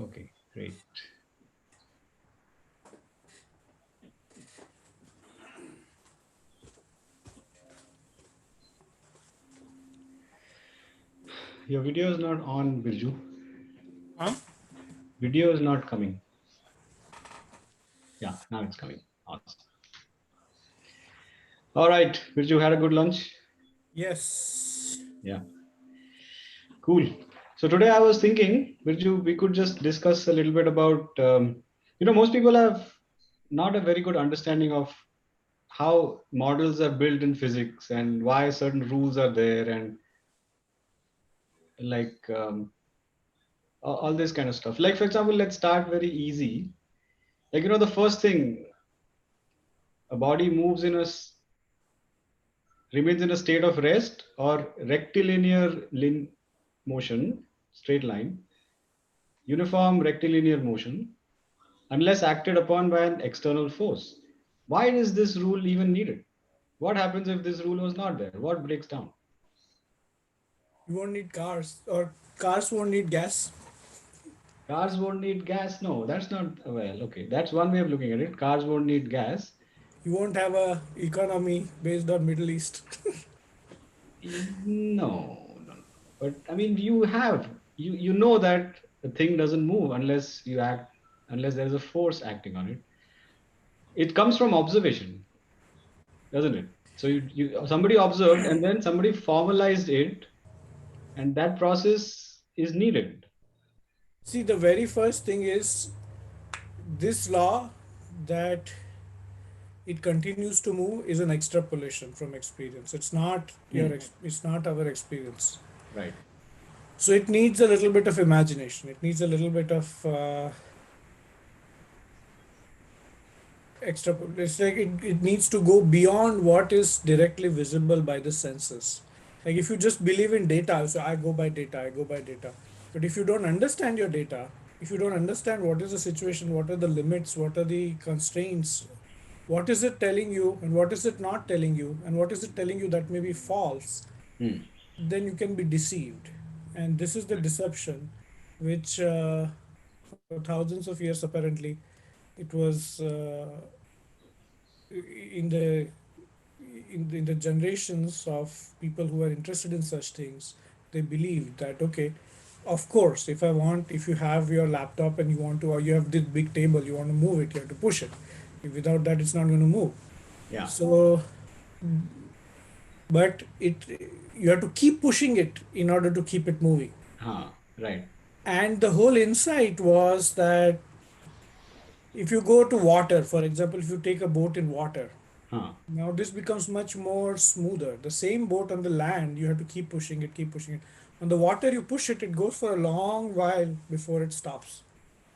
Okay, great. Your video is not on, Birju. Huh? Video is not coming. Yeah, now it's coming. Awesome. All right, Birju, had a good lunch? Yes. Yeah, cool. So today I was thinking, Birju, we could just discuss a little bit about, most people have not a very good understanding of how models are built in physics and why certain rules are there and like all this kind of stuff. Like, for example, let's start very easy. Like, the first thing, a body moves remains in a state of rest or rectilinear motion, straight line, uniform rectilinear motion, unless acted upon by an external force. Why is this rule even needed? What happens if this rule was not there? What breaks down? You won't need cars, or cars won't need gas. Cars won't need gas? No, that's not, well, okay. That's one way of looking at it. Cars won't need gas. You won't have a economy based on Middle East. No, no, no. But I mean, you know that the thing doesn't move unless there is a force acting on it. It comes from observation, doesn't it? So somebody observed and then somebody formalized it, and that process is needed. See, the very first thing is this law that it continues to move is an extrapolation from experience. It's not Hmm. it's not our experience. Right. So it needs a little bit of imagination. It needs a little bit of it's like it needs to go beyond what is directly visible by the senses. Like if you just believe in data, so I go by data, I go by data. But if you don't understand your data, if you don't understand what is the situation, what are the limits, what are the constraints, what is it telling you and what is it not telling you, and what is it telling you that may be false, Hmm. then you can be deceived. And this is the Right. deception which for thousands of years apparently it was in the generations of people who are interested in such things. They believed that, okay, of course, if you have your laptop and you want to, or you have this big table, you want to move it, you have to push it. Without that, it's not going to move. Yeah. So, but it you have to keep pushing it in order to keep it moving. Huh. Right. And the whole insight was that if you go to water, for example, if you take a boat in water, Huh. now this becomes much more smoother. The same boat on the land, you have to keep pushing it, keep pushing it. On the water, you push it, it goes for a long while before it stops.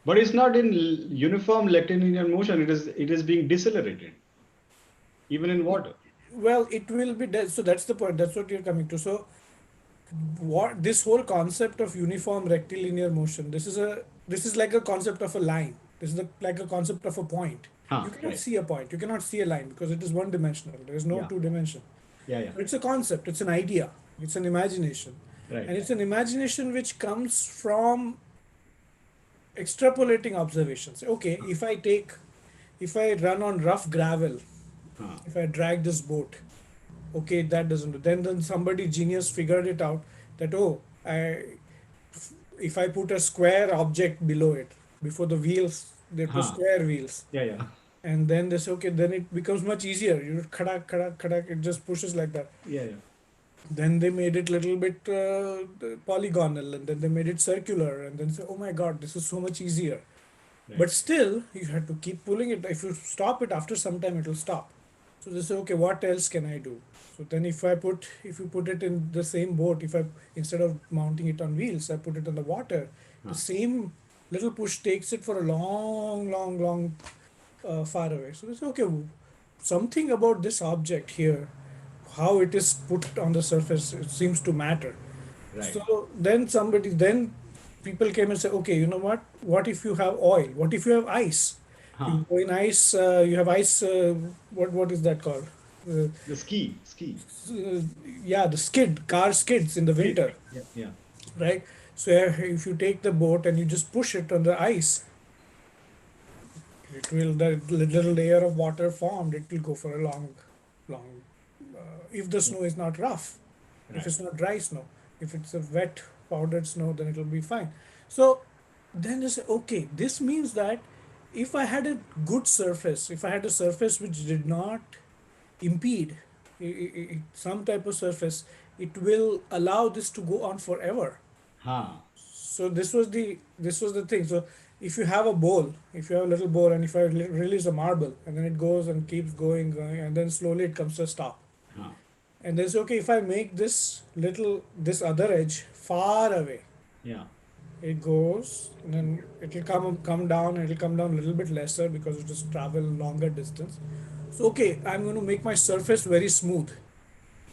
But it's not in uniform rectilinear motion. It is being decelerated, even in water. Well, it will be dead. So that's the point. That's what you're coming to. So what this whole concept of uniform rectilinear motion, this is like a concept of a line. This is like a concept of a point. You Huh. cannot Right. see a point. You cannot see a line because it is one dimensional. There is no Yeah. two dimension. Yeah. Yeah. So it's a concept. It's an idea. It's an imagination, and Right. it's an imagination which comes from extrapolating observations. Okay, if I run on rough gravel, Huh. if I drag this boat, okay, that doesn't do. Then somebody genius figured it out that, oh, if I put a square object below it, before the wheels, they put Huh. square wheels. Yeah. Yeah. And then they say, okay, then it becomes much easier. You khadak, khadak, khadak, it just pushes like that. Yeah. Yeah. Then they made it little bit polygonal, and then they made it circular, and then say, oh my God, this is so much easier. Right. But still, you have to keep pulling it. If you stop it after some time, it will stop. So they say, okay, what else can I do? So then if you put it in the same boat, if I instead of mounting it on wheels, I put it on the water, the Huh. same little push takes it for a long, long, long far away. So they say, okay, something about this object here, how it is put on the surface, it seems to matter. Right. So then people came and said, okay, you know what? What if you have oil? What if you have ice? Huh. You go in ice, you have ice, what is that called? Uh, The ski. yeah, the car skids in the Skid. winter, Yeah. Yeah. right? So if you take the boat and you just push it on the ice, it will, the little layer of water formed, it will go for a long. If the Yeah. snow is not rough, if Right. it's not dry snow, if it's a wet powdered snow, then it will be fine. So then you say, okay, this means that if I had a good surface, if I had a surface which did not impede some type of surface, it will allow this to go on forever. Huh. So this was the thing. So if you have a bowl, if you have a little bowl, and if I release a marble, and then it goes and keeps going, and then slowly it comes to a stop, Huh. and then say, okay, if I make this other edge far away, Yeah. it goes, and then it will come down, and it will come down a little bit lesser because it just travel longer distance. So okay, I'm going to make my surface very smooth,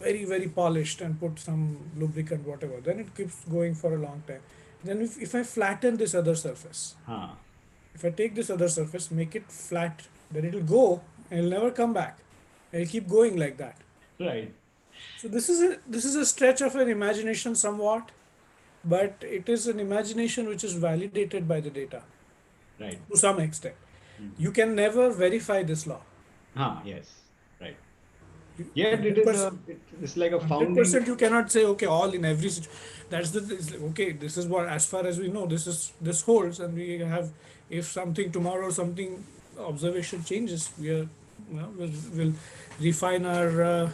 very polished, and put some lubricant, whatever. Then it keeps going for a long time. Then if I flatten this other surface, Huh. if I take this other surface, make it flat, then it'll go and it'll never come back. It'll keep going like that. Right. So this is a stretch of an imagination somewhat, but it is an imagination which is validated by the data Right. to some extent. Hmm. You can never verify this law. Huh. Yes. Right. You, Yet it is a. 100%. It's like a Hundred founding. percent, you cannot say okay all in every situation. That's okay. This is what, as far as we know, this holds, and we have, if something tomorrow, something observation changes, we'll refine our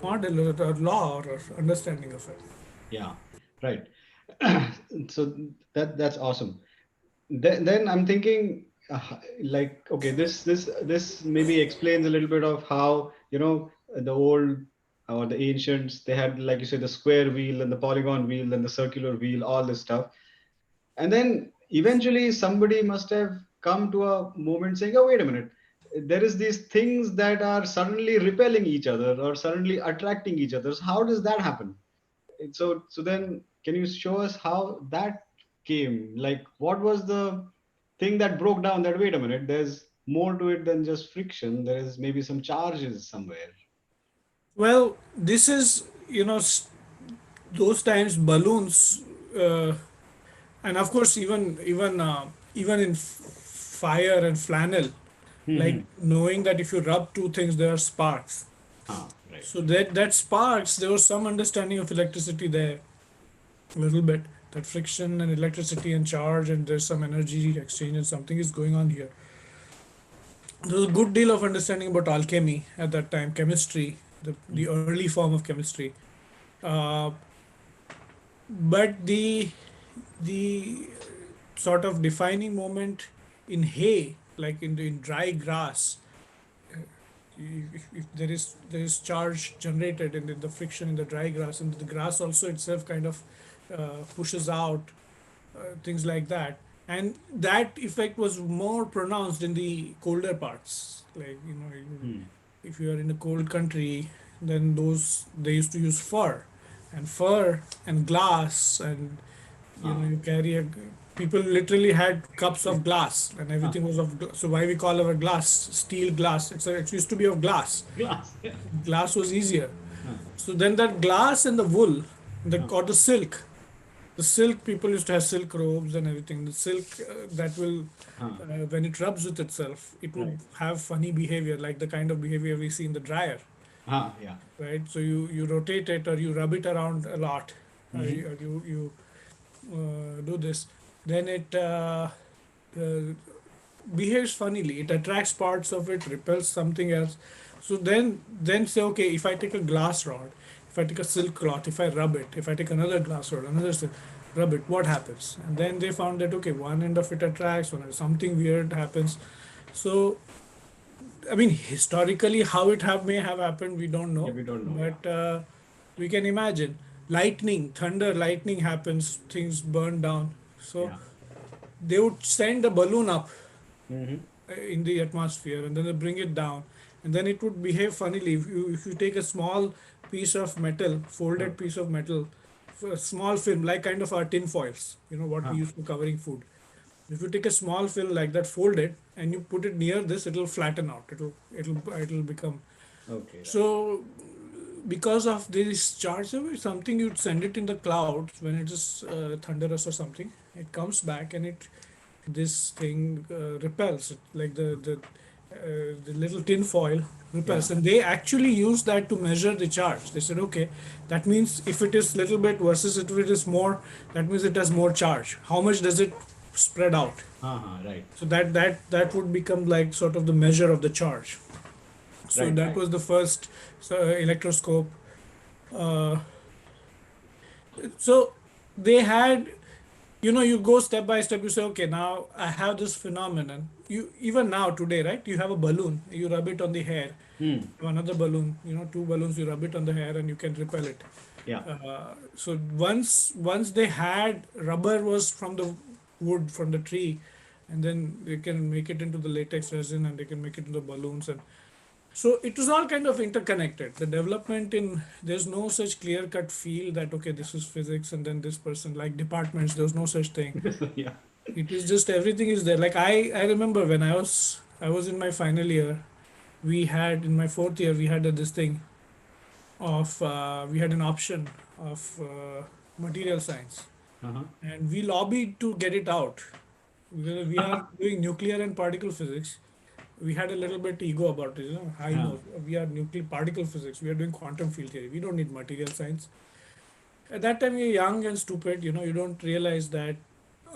model or law or understanding of it. Yeah. Right. So that's awesome. Then I'm thinking, like, okay, this maybe explains a little bit of how, the old or the ancients, they had, like you say, the square wheel and the polygon wheel and the circular wheel, all this stuff. And then eventually somebody must have come to a moment saying, oh, wait a minute, there is these things that are suddenly repelling each other or suddenly attracting each other. So how does that happen? So then can you show us how that came? Like, what was the thing that broke down that, wait a minute, there's more to it than just friction, there is maybe some charges somewhere. Well, this is, those times balloons, uh, and of course even in fire and flannel, like Hmm. knowing that if you rub two things there are sparks. Right. So that sparks, there was some understanding of electricity there, a little bit. That friction and electricity and charge, and there's some energy exchange, and something is going on here. There was a good deal of understanding about alchemy at that time, chemistry, the Mhm. early form of chemistry. Uh, but the sort of defining moment in hay, like in dry grass, if there is charge generated in the friction in the dry grass, and the grass also itself kind of pushes out things like that, and that effect was more pronounced in the colder parts, like Hmm. if you are in a cold country, then those they used to use fur and glass, and Ah. you carry a, people literally had cups of glass, and Ah. everything was so why we call our glass steel glass, it used to be of glass. Glass. Yeah. Glass was easier. Ah. So then that glass and the wool, Ah. or the silk, people used to have silk robes and everything. The silk, that will, Ah. when it rubs with itself, it would Right. have funny behavior, like the kind of behavior we see in the dryer, Ah. Yeah. right? So you rotate it or you rub it around a lot, Hmm. or you do this, then it uh, behaves funnily. It attracts parts of it, repels something else. So then say, okay, if I take a glass rod, if I take a silk cloth, if I rub it, if I take another glass rod, another silk, rub it, what happens? And then they found that okay, one end of it attracts, one end, something weird happens. So I mean, historically, how it may have happened, we don't Yeah, know, we don't know. Yeah. but we can imagine. Lightning, thunder, lightning happens, things burn down. So Yeah. they would send a balloon up Hmm. in the atmosphere, and then they bring it down, and then it would behave funnily. If you take a small piece of metal, Ah. folded piece of metal, a small film, like kind of our tin foils, what we Ah. use for covering food. If you take a small film like that, fold it, and you put it near this, it'll flatten out. It'll become Okay. Right. so. because of this charge, something you'd send it in the clouds when it is thunderous or something. It comes back and it this thing repels it, like the little tin foil Yeah. repels, and they actually use that to measure the charge. They said, okay, that means if it is little bit versus if it is more, that means it has more charge. How much does it spread out? Right. So that would become like sort of the measure of the charge. So Right. that Right. was the first electroscope. Uh, so they had, you go step by step. You say, okay, now I have this phenomenon. You even now today, right? You have a balloon. You rub it on the hair. Hmm. Another balloon. Two balloons. You rub it on the hair, and you can repel it. Yeah. So once they had rubber was from the wood from the tree, and then they can make it into the latex resin, and they can make it into balloons. And so it was all kind of interconnected. The development in there's no such clear cut feel that okay, this is physics and then this person, like departments. There's no such thing. Yeah. It is just everything is there. Like I remember when I was in my final year, we had in my fourth year we had this thing of we had an option of material science, Uh-huh. and we lobbied to get it out because we are doing nuclear and particle physics. We had a little bit ego about it. I Yeah. know we are nuclear particle physics. We are doing quantum field theory. We don't need material science. At that time, you're young and stupid. You don't realize that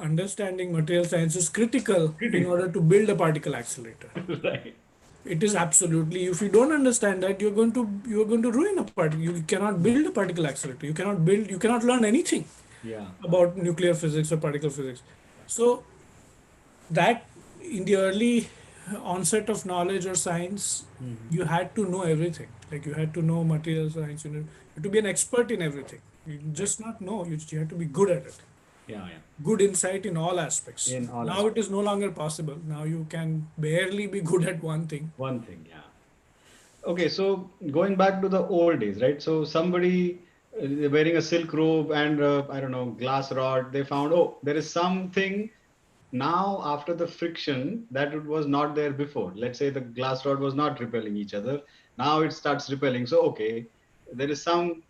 understanding material science is critical in Critical. order to build a particle accelerator. Right. It is absolutely. If you don't understand that, you're going to ruin a particle. You cannot Hmm. build a particle accelerator. You cannot build. You cannot learn anything Yeah. about nuclear physics or particle physics. So that in the early onset of knowledge or science, Hmm. you had to know everything. Like you had to know material science. You had to be an expert in everything. You Right. just not know. You had to be good at it. Yeah. Yeah. Good insight in all aspects. In all Now it aspects. is no longer possible. Now you can barely be good at one thing. One thing. Yeah. Okay, so going back to the old days, right? So somebody wearing a silk robe and I don't know, glass rod, they found, oh, there is something now after the friction that it was not there before. Let's say the glass rod was not repelling each other. Now it starts repelling. So, okay, there is some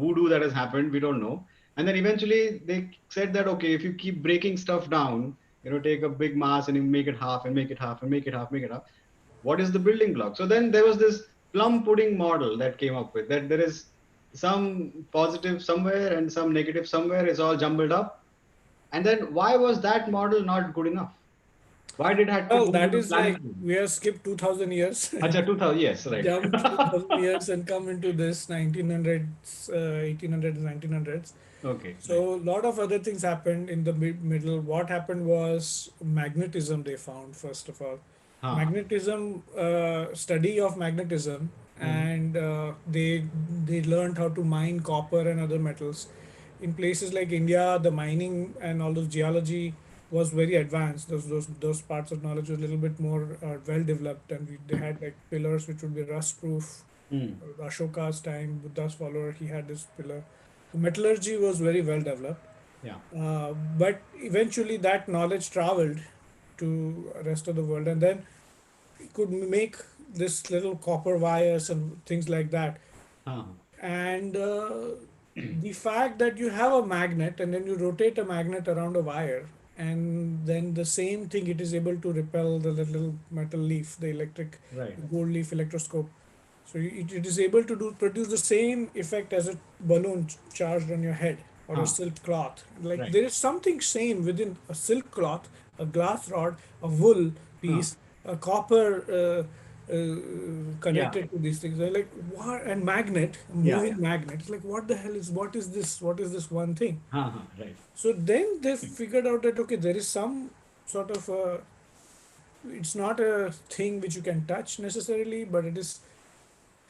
voodoo that has happened. We don't know. And then eventually they said that, okay, if you keep breaking stuff down, take a big mass and you make it half and make it half and make it half, make it half, what is the building block? So then there was this plum pudding model that came up with that there is some positive somewhere and some negative somewhere, is all jumbled up. And then why was that model not good enough? Why did it have to Well, go to that the is like planetary? we have skipped 2000 years, Acha, 2000, yes, right. jumped 2000 years and come into this 1900s, 1800s, 1900s. Okay, right. So a lot of other things happened in the middle. What happened was magnetism they found first of all. Huh. Magnetism, study of magnetism, Hmm. and they learned how to mine copper and other metals. In places like India, the mining and all those geology was very advanced. Those parts of knowledge were a little bit more well developed, and they had like pillars which would be rust proof. Hmm. Ashoka's time, Buddha's follower, he had this pillar. Metallurgy was very well developed, Yeah. but eventually that knowledge traveled to rest of the world, and then you could make this little copper wires and things like that. Huh. And the fact that you have a magnet and then you rotate a magnet around a wire, and then the same thing it is able to repel the little metal leaf, the electric Right. gold leaf electroscope. So it is able to produce the same effect as a balloon charged on your head or a Huh. silk cloth. Like Right. there is something same within a silk cloth, a glass rod, a wool Huh. piece, a copper Yeah. connected to these things. They're like what? And magnet, a Yeah. moving Yeah. magnet. It's like what the hell is what is this? What is this one thing? Huh. Huh. Right. So then they figured out that okay, there is some sort of it's not a thing which you can touch necessarily, but it is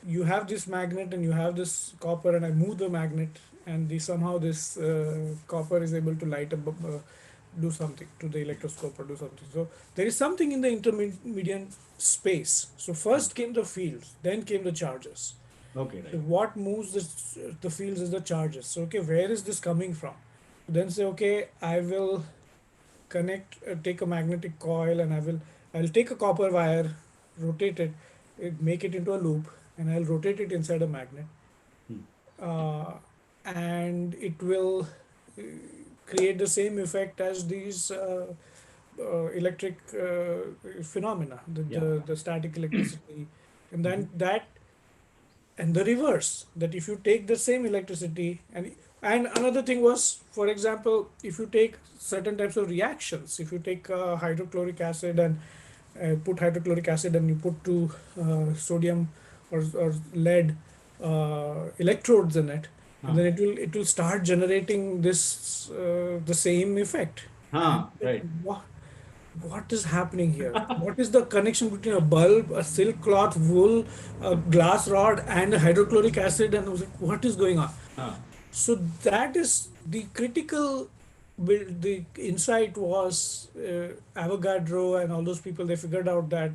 you have this magnet and you have this copper, and I move the magnet, and somehow this copper is able to light up, do something to the electroscope or do something. So there is something in the intermediate space. So Hmm. first came the fields, then came the charges. Okay, So right. what moves the fields is the charges. So okay, where is this coming from? Then say okay, I will take a magnetic coil, and I'll take a copper wire, rotate it, make it into a loop, and I'll rotate it inside a magnet. uh, and it will create the same effect as these electric phenomena, Yeah. the static electricity, and then that, and the reverse, that if you take the same electricity, and another thing was, for example, if you take certain types of reactions, if you take hydrochloric acid and put hydrochloric acid and you put two sodium or lead electrodes in it, and then Huh. it will start generating this the same effect. And Huh. Right. what is happening here? What is the connection between a bulb, a silk cloth, wool, a glass rod, and a hydrochloric acid? And I was like, what is going on? Huh. So that is the critical. The insight was Avogadro and all those people. They figured out that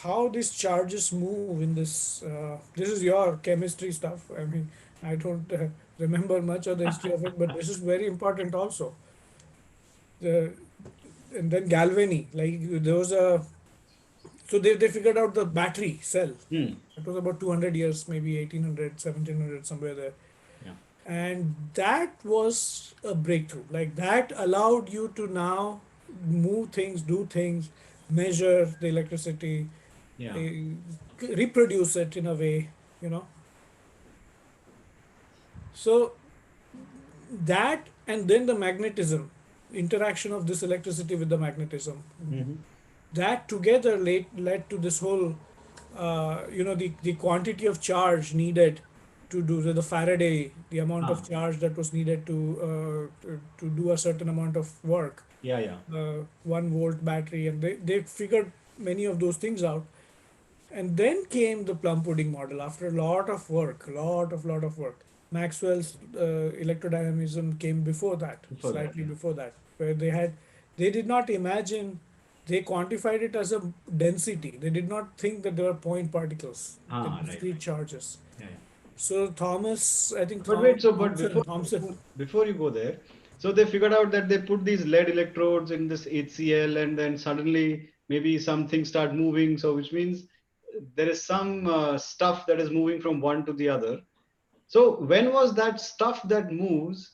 how these charges move in this. This is your chemistry stuff. I mean, I don't remember much of the history of it, but this is very important also. The and then galvany, like there was a, so they figured out the battery cell. Hmm. It was about 200 years, maybe 1800, 1700, somewhere there. Yeah. And that was a breakthrough. Like that allowed you to now move things, do things, measure the electricity, Yeah. eh, reproduce it in a way, you know. So that, and then the magnetism, interaction of this electricity with the magnetism, Hmm. that together led to this whole the quantity of charge needed to do the Faraday, the amount of Huh. charge that was needed to do a certain amount of work, Yeah. Yeah. 1 volt battery, and they figured many of those things out. And then came the plum pudding model after a lot of work, lot of work. Maxwell's electrodynamism came before that, Before that. slightly Yeah. before that, where they did not imagine, they quantified it as a density. They did not think that there were point particles, the Ah. Right. discrete charges. Yeah. Yeah. So Thomas, I think But wait. So, but Thomson. before you go there, so they figured out that they put these lead electrodes in this HCl, and then suddenly maybe something start moving. So, which means there is some stuff that is moving from one to the other. So when was that stuff that moves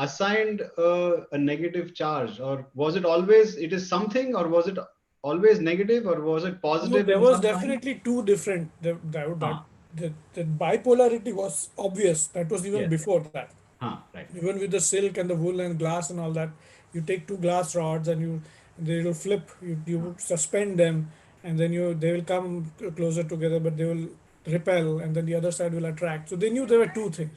assigned a negative charge, or was it always it is something, or was it always negative, or was it No, positive there in was some time? definitely two different. Ah, The bipolarity was obvious. That was even yes, yes. before that. Right. Even with the silk and the wool and glass and all that, you take two glass rods and they will flip. You Ah, suspend them, and then they will come closer together, but they will repel, and then the other side will attract. So they knew there were two things.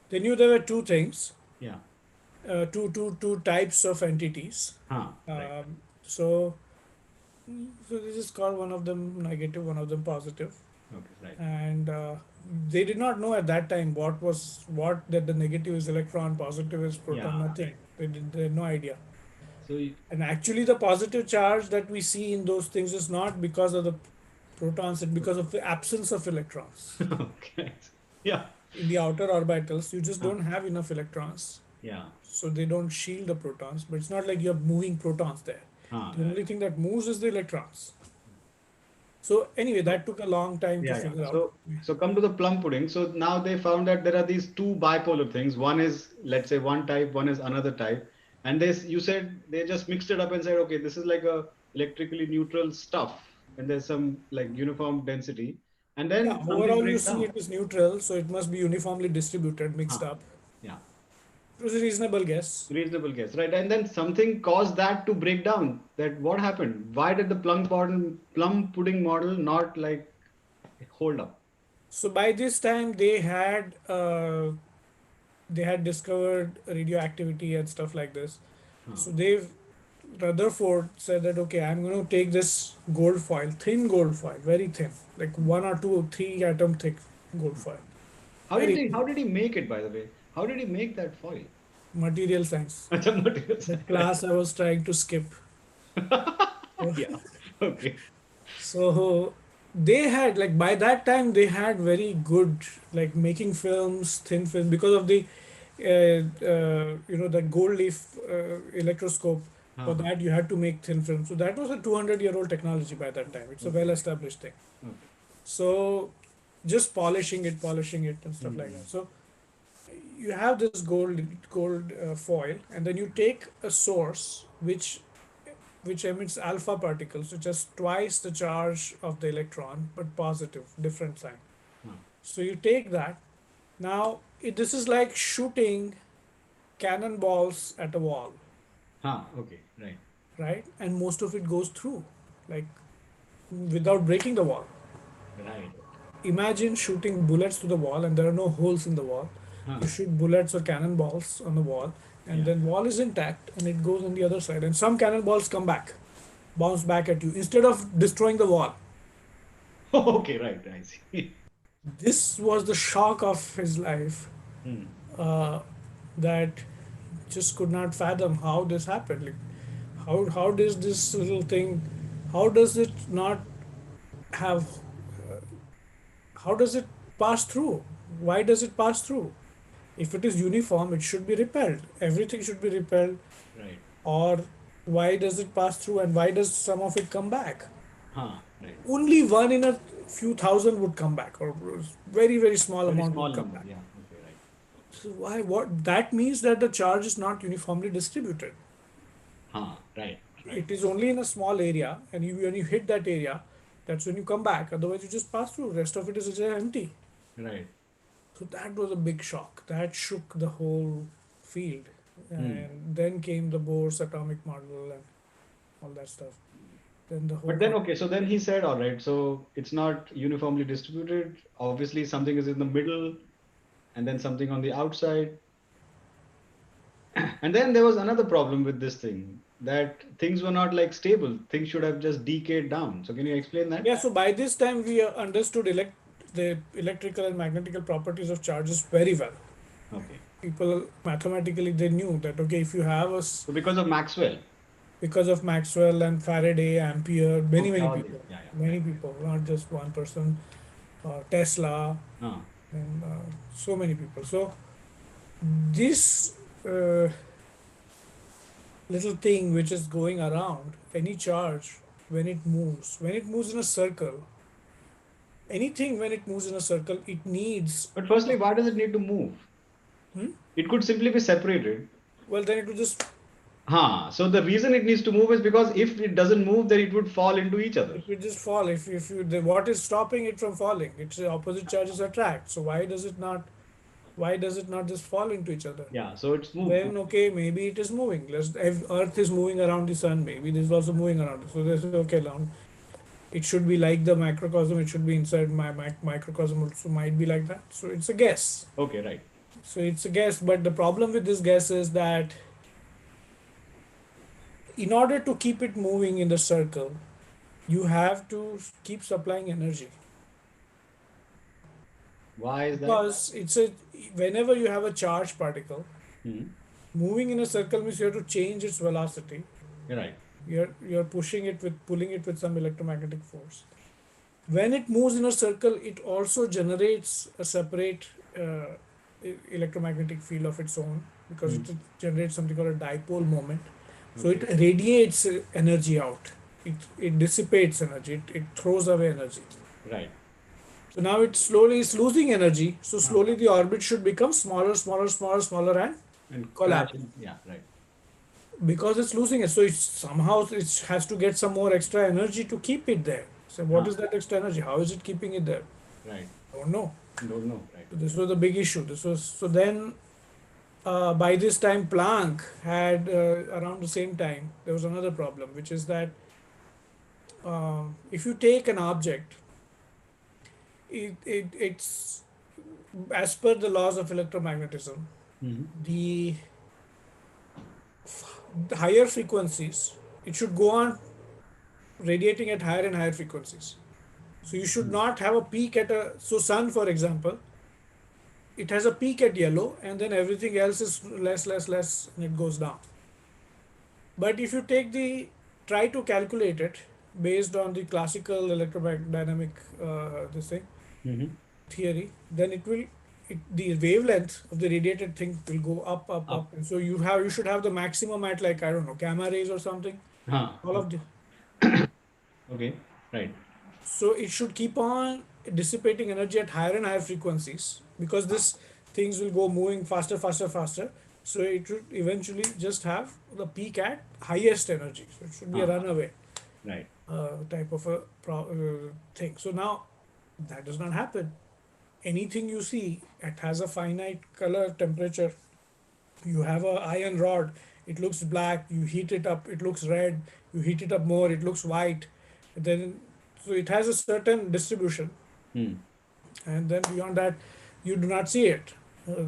They knew there were two things, yeah. two types of entities. Right. So so this is called, one of them negative, one of them positive, Okay. Right. and they did not know at that time what that the negative is electron, positive is Yeah. proton, nothing. Right. They had no idea. So And actually the positive charge that we see in those things is not because of the protons, it's because of the absence of electrons. okay. Yeah. In the outer orbitals you just Huh, don't have enough electrons, yeah. so they don't shield the protons, but it's not like you're moving protons there. The Right. only thing that moves is the electrons. So anyway, So that took a long time to yeah, yeah. figure out. So come to the plum pudding. So now they found that there are these two bipolar things. One is, let's say, one type, one is another type. And you said they just mixed it up and said, okay, this is like a electrically neutral stuff, and there's some like uniform density, and Yeah, then something overall you breaks see down. it is neutral, so it must be uniformly distributed, mixed Huh. up. Yeah. It was a reasonable guess. Reasonable guess, right? And then something caused that to break down. That what happened? Why did the plum pudding model not like hold up? So by this time they had discovered radioactivity and stuff like this. Huh. So Rutherford said that, okay, I'm going to take this gold foil, thin gold foil, very thin, like one or two, three atom thick gold foil, very How thin, did he make it, by the way? How did he make that foil? material science. It's a material The science, right? class I was trying to skip. So, Yeah. Okay. so they had, like, by that time they had very good, like, making films, thin film, because of the that gold leaf electroscope. For Uh-huh. that you had to make thin film. So that was a 200-year-old technology by that time. It's a well Okay, right. established thing. Okay. So just polishing it and stuff like that. Hmm. So you have this gold foil, and then you take a source which emits alpha particles, which has twice the charge of the electron, but positive, different sign. Huh. So you take that. Now this is like shooting cannonballs at a wall, Huh. Okay. Right. right? And most of it goes through, like without breaking the wall. Right. Imagine shooting bullets to the wall and there are no holes in the wall. Huh. You shoot bullets or cannonballs on the wall, and Yeah. then wall is intact and it goes on the other side. And some cannonballs come back, bounce back at you instead of destroying the wall. Okay. Right. I see. This was the shock of his life, Hmm. uh, that just could not fathom how this happened. Like, how does this little thing, how does it not have, how does it pass through? Why does it pass through? If it is uniform, it should be repelled. Everything should be repelled. Right. Or why does it pass through and why does some of it come back? Huh. Right. Only one in a few thousand would come back, or very, very small Very amount small would come number. back. Yeah. Okay. Right. So why? What that means that the charge is not uniformly distributed. Huh. Right. Right. It is only in a small area, and when you hit that area, that's when you come back. Otherwise, you just pass through. Rest of it is just empty. Right. So that was a big shock. That shook the whole field. Hmm. And then came the Bohr's atomic model and all that stuff. Then the whole But then, okay, so then he said, all right, so it's not uniformly distributed. Obviously, something is in the middle and then something on the outside. And then there was another problem with this thing, that things were not like stable. Things should have just decayed down. So can you explain that? yeah. So by this time we understood the electrical and magnetical properties of charges very well. Okay. People mathematically they knew that okay, if you have So because of Maxwell. because of Maxwell and Faraday, Ampere, Okay, all these. Yeah, yeah, many right. people, not just one person, Tesla, Ah, and so many people. So this uh, little thing which is going around, any charge when it moves in a circle, anything when it moves in a circle, it needs. but firstly, why does it need to move? Hmm? It could simply be separated. Well, then it will just So the reason it needs to move is because if it doesn't move, then it would fall into each other. fall. If you what is stopping it from falling? It's the opposite charges attract. So why does it not? Why does it not just fall into each other? Yeah, so it's moved. Then okay, maybe it is moving. If Earth is moving around the sun, maybe this is also moving around. So this is okay. Now it should be like the macrocosm. It should be inside my microcosm. Also might be like that. So it's a guess. Okay, right. So it's a guess. But the problem with this guess is that in order to keep it moving in the circle, you have to keep supplying energy Why is that? because it's a whenever you have a charged particle Hmm. moving in a circle means you have to change its velocity. You're right. You're pushing it with pulling it with some electromagnetic force. When it moves in a circle, it also generates a separate electromagnetic field of its own because Hmm. it generates something called a dipole moment. So it Okay. radiates energy out. It dissipates energy. It throws away energy. Right. So now it slowly is losing energy. So Ah, slowly the orbit should become smaller, and and crash. collapse Yeah, right. because it's losing it. So it somehow it has to get some more extra energy to keep it there. So what Ah, is that extra energy? How is it keeping it there? right. Don't know. Don't know. Right. So this was the big issue. This was so then. By this time, Planck had around the same time. There was another problem, which is that if you take an object, it's as per the laws of electromagnetism. Hmm. The higher frequencies, it should go on radiating at higher and higher frequencies. So you should not have a peak at a so sun, for example, it has a peak at yellow, and then everything else is less, and it goes down. But if you take the try to calculate it based on the classical electrodynamic this thing Hmm. theory, then the wavelength of the radiated thing will go up, Up. and so you should have the maximum at like I don't know gamma rays or something. Ah, All of the okay. Right. so it should keep on dissipating energy at higher and higher frequencies, because Ah, this things will go moving faster, faster, faster. So it should eventually just have the peak at highest energy. So it should be a ah, runaway right. type of a thing. So now that does not happen. Anything you see, it has a finite color, temperature. You have a iron rod, it looks black. You heat it up, it looks red. You heat it up more, it looks white. Then so it has a certain distribution, Hmm. and then beyond that you do not see it.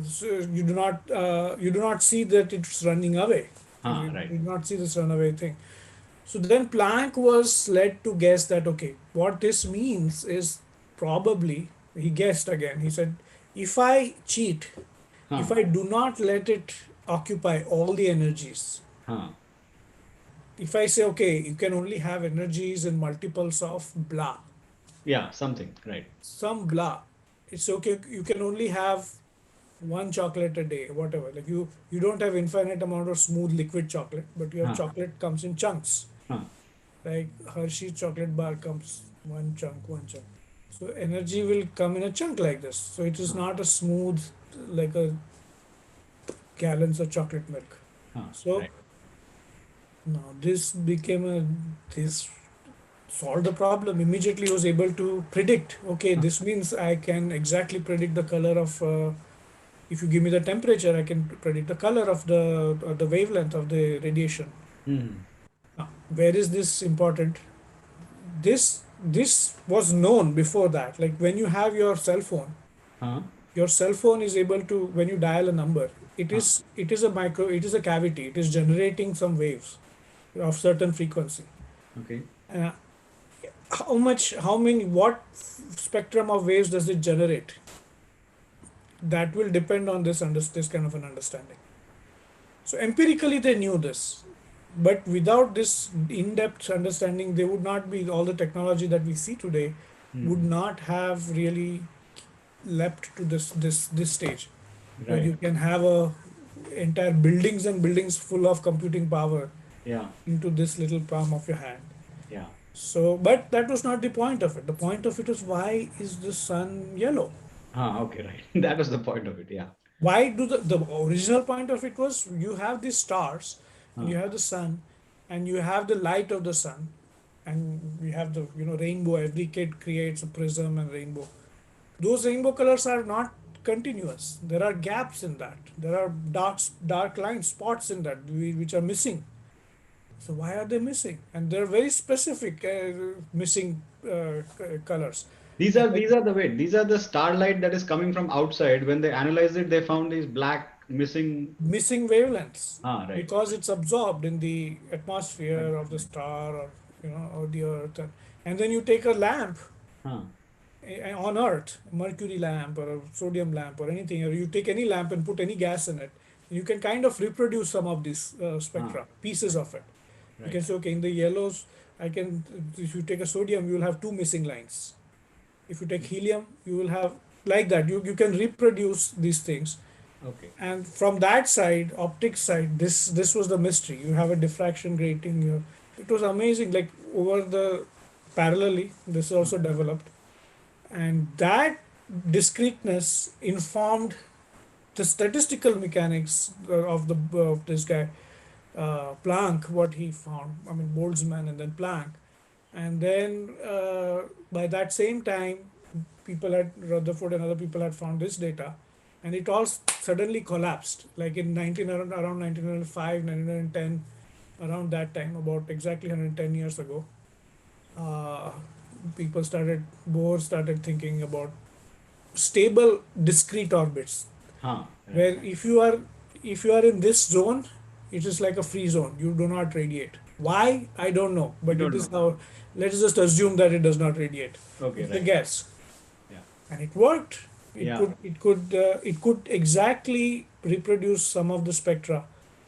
So you do not see that it's running away. Ah, You right. do not see this runaway thing. So then Planck was led to guess that, okay, what this means is probably, he guessed again. He said, if I cheat, if Huh. I do not let it occupy all the energies, Huh. if I say, okay, you can only have energies in multiples of blah, Yeah, something. Right. some blah, it's okay, you can only have one chocolate a day, whatever. Like you don't have infinite amount of smooth liquid chocolate, but your Huh. chocolate comes in chunks. Huh. Like Hershey's chocolate bar comes one chunk, one chunk. So energy will come in a chunk like this. So it is Huh. not a smooth like a gallons of chocolate milk. Huh. So Right. now this became a this solved the problem. Immediately was able to predict. Okay, Huh. this means I can exactly predict the color of. If you give me the temperature, I can predict the color of the wavelength of the radiation. Hmm. Now, where is this important? This was known before that. Like when you have Huh. your cell phone is able to, when you dial a number, Huh. it is a cavity. It is generating some waves of certain frequency. Okay. Uh, how many, what spectrum of waves does it generate? That will depend on this kind of an understanding. So empirically they knew this, but without this in-depth understanding, they would not be, all the technology that we see today would Hmm. not have really leapt to this stage where Right. you can have a entire buildings and buildings full of computing power Yeah. into this little palm of your hand. Yeah. So, but that was not the point of it. The point of it was, why is the sun yellow? Ah, okay, right. That was the point of it. Yeah. Why do the original point of it was, you have these stars and you Huh. have the sun and you have the light of the sun, and we have the rainbow. Every kid creates a prism and rainbow. Those rainbow colors are not continuous. There are gaps in that. There are dark lines, spots in that which are missing. So why are they missing? And they're very specific missing colors. And like These are the wait. These are the starlight that is coming from outside. When they analyzed it, they found these black missing. missing wavelengths, Ah, right. because it's absorbed in the atmosphere of the Right. star, or or the earth. And then you take a lamp Huh. on earth, a mercury lamp or a sodium lamp or anything, or you take any lamp and put any gas in it, you can kind of reproduce some of these Huh. spectra, pieces Right. of it. You can Right. say, okay, in the yellows, I can, if you take a sodium, you will have two missing lines. If you take helium, you will have, like that. You can reproduce these things. Okay. And from that side, optics side, this was the mystery. You have a diffraction grating. It was amazing. Like over the parallelly, this is Huh. also developed, and that discreteness informed the statistical mechanics of this guy Planck. What he found, I mean Boltzmann and then Planck, and then by that same time, people at Rutherford and other people had found this data, and it all suddenly collapsed. Like in 1905, 1910, around that time, about exactly 110 years ago, uh, Bohr started thinking about stable discrete orbits, Huh. Right. where if you are in this zone, it is like a free zone. You do not radiate. Why? I don't know, We but it don't is know. now. Let's just assume that it does not radiate. Okay. It's a Right. guess, Yeah. and it worked. Yeah. It could exactly reproduce some of the spectra,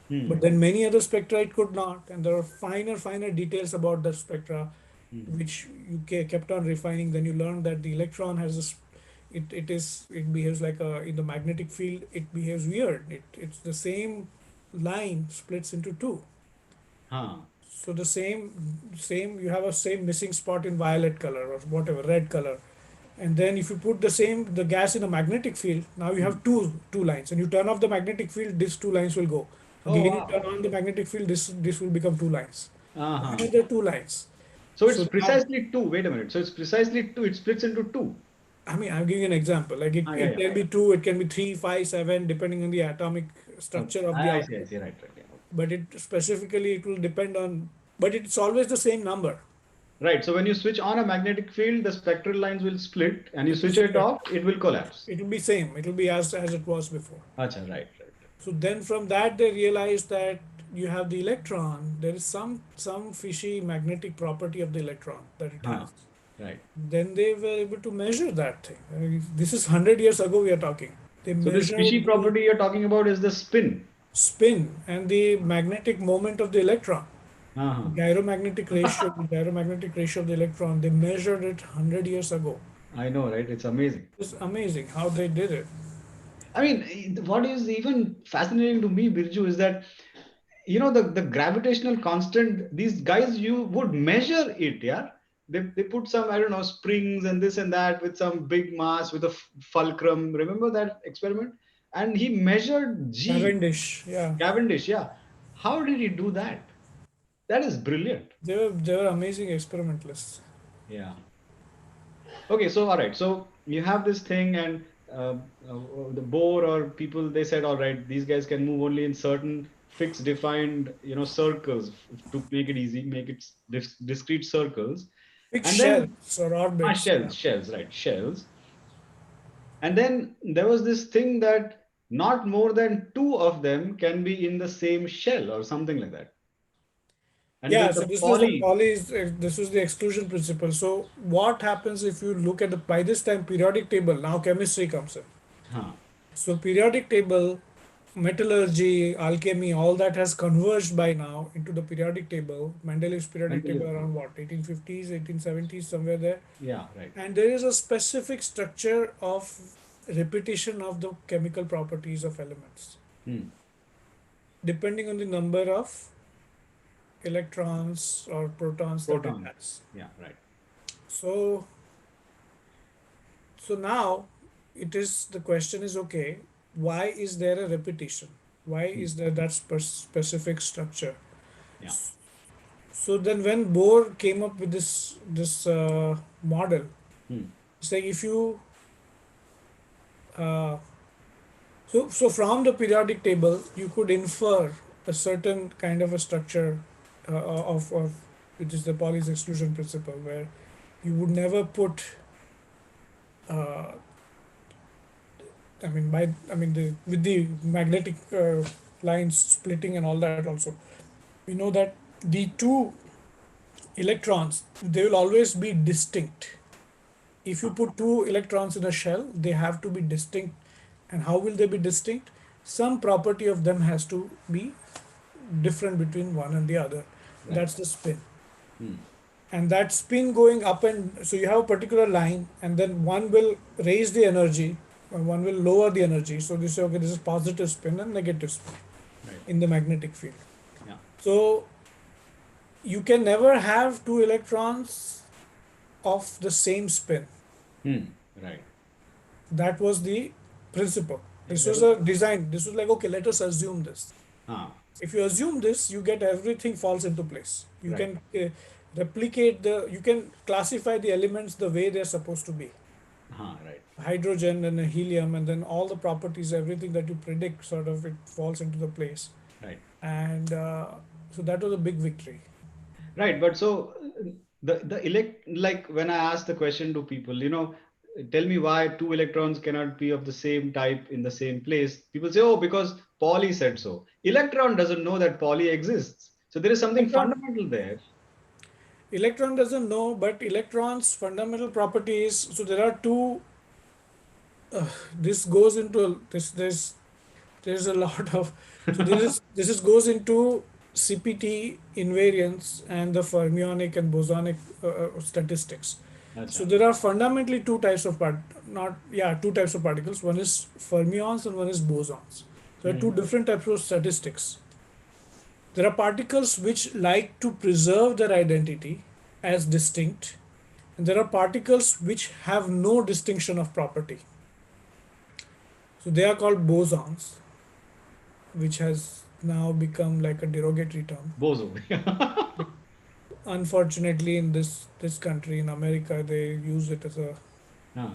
but Hmm. then many other spectra it could not, and there are finer details about the spectra, Hmm. which you kept on refining. Then you learned that the electron has this. It behaves like a, in the magnetic field. It behaves weird. It's the same line splits into two. Huh. So the same you have a same missing spot in violet color or whatever red color. And then if you put the gas in a magnetic field, now you Hmm. have two lines. And you turn off the magnetic field, these two lines will go. Oh, Again, you turn wow. on the magnetic field, this will become two lines. Uh-huh. Another two lines. So it's So now, precisely two. Wait a minute. So it's precisely two. It splits into two. I mean, I'm giving an example. Like Yeah, it yeah. can be two, it can be three, five, seven, depending on the atomic Okay. structure of the I see. I output. see. Right. Right. Yeah. Okay. But it specifically it will depend on, but it's always the same number. Right. So when you switch on a magnetic field, the spectral lines will split, and you It will switch it split. off, it will collapse. It will be same. It will be as it was before. Acha. Right. Right. Right. So then from that they realized that you have the electron. There is some fishy magnetic property of the electron that it Huh. has. Right. Then they were able to measure that thing. I mean, this is 100 years ago we are talking. They So this fishy measured the property you're talking about is the spin. spin and the magnetic moment of the electron. Uh-huh. The gyromagnetic ratio of the electron. They measured it 100 years ago. I know, right? It's amazing. It's amazing how they did it. I mean, what is even fascinating to me, Birju, is that the gravitational constant. These guys, you would measure it, yeah. They put some, I don't know, springs and this and that with some big mass with a fulcrum. Remember that experiment? And he measured G. Cavendish, yeah, Cavendish, yeah. How did he do that? That is brilliant. they were amazing experimentalists. Yeah. Okay, so all right, so you have this thing, and the Bohr or people, they said, all right, these guys can move only in certain fixed, defined, circles to make it easy, make it discrete circles, Fixed and then shells or orbits. Yeah. shells, right, shells, and then there was this thing that not more than two of them can be in the same shell or something like that, and Yeah, the so this was the poly, Pauli's, this was the exclusion principle. So what happens if you look at the by this time periodic table? Now chemistry comes in. huh, So periodic table, metallurgy, alchemy, all that has converged by now into the periodic table. Mendeleev's periodic table Mendeleev, around what 1850s, 1870s, somewhere there. yeah, right, And there is a specific structure of repetition of the chemical properties of elements, hmm. depending on the number of electrons or protons that it Proton, has. yeah, right. So, so now it is the question is okay, why is there a repetition? Why Hmm. is there that specific structure? Yeah. So then when Bohr came up with this model, Hmm. it's like if you uh, so from the periodic table you could infer a certain kind of a structure of which is the Pauli's exclusion principle, where you would never put uh, the with the magnetic lines splitting and all that also. We know that the two electrons, they will always be distinct. If you Huh. put two electrons in a shell, they have to be distinct. And how will they be distinct? Some property of them has to be different between one and the other. Right. That's the spin. Hmm. And that spin going up, and so you have a particular line, and then one will raise the energy and one will lower the energy. So this okay, this is positive spin and negative spin Right. in the magnetic field. Yeah. So you can never have two electrons of the same spin. Hmm. Right. That was the principle. Yeah, This there was was. a design. This was like, okay, let us assume this. Ah. If you assume this, you get everything falls into place. You Right. can you can classify the elements the way they're supposed to be. Ah. Right. Hydrogen and helium, and then all the properties, everything that you predict, sort of it falls into the place. Right. And so that was a big victory. Right. But so the like when I ask the question to people, tell me why two electrons cannot be of the same type in the same place. People say, oh, because Pauli said so. Electron doesn't know that Pauli exists. So there is something Electron, fundamental there. electron doesn't know, but electrons' fundamental properties. So there are two. This goes into this. There's a lot of. So this is goes into CPT invariance and the fermionic and bosonic statistics. So Acha. there are fundamentally two types of two types of particles. One is fermions and one is bosons. There are two Hmm. different types of statistics. There are particles which like to preserve their identity as distinct, And there are particles which have no distinction of property. So they are called bosons, which has now become like a derogatory term. Bozo. Unfortunately, in this country, in America, they use it as a Huh.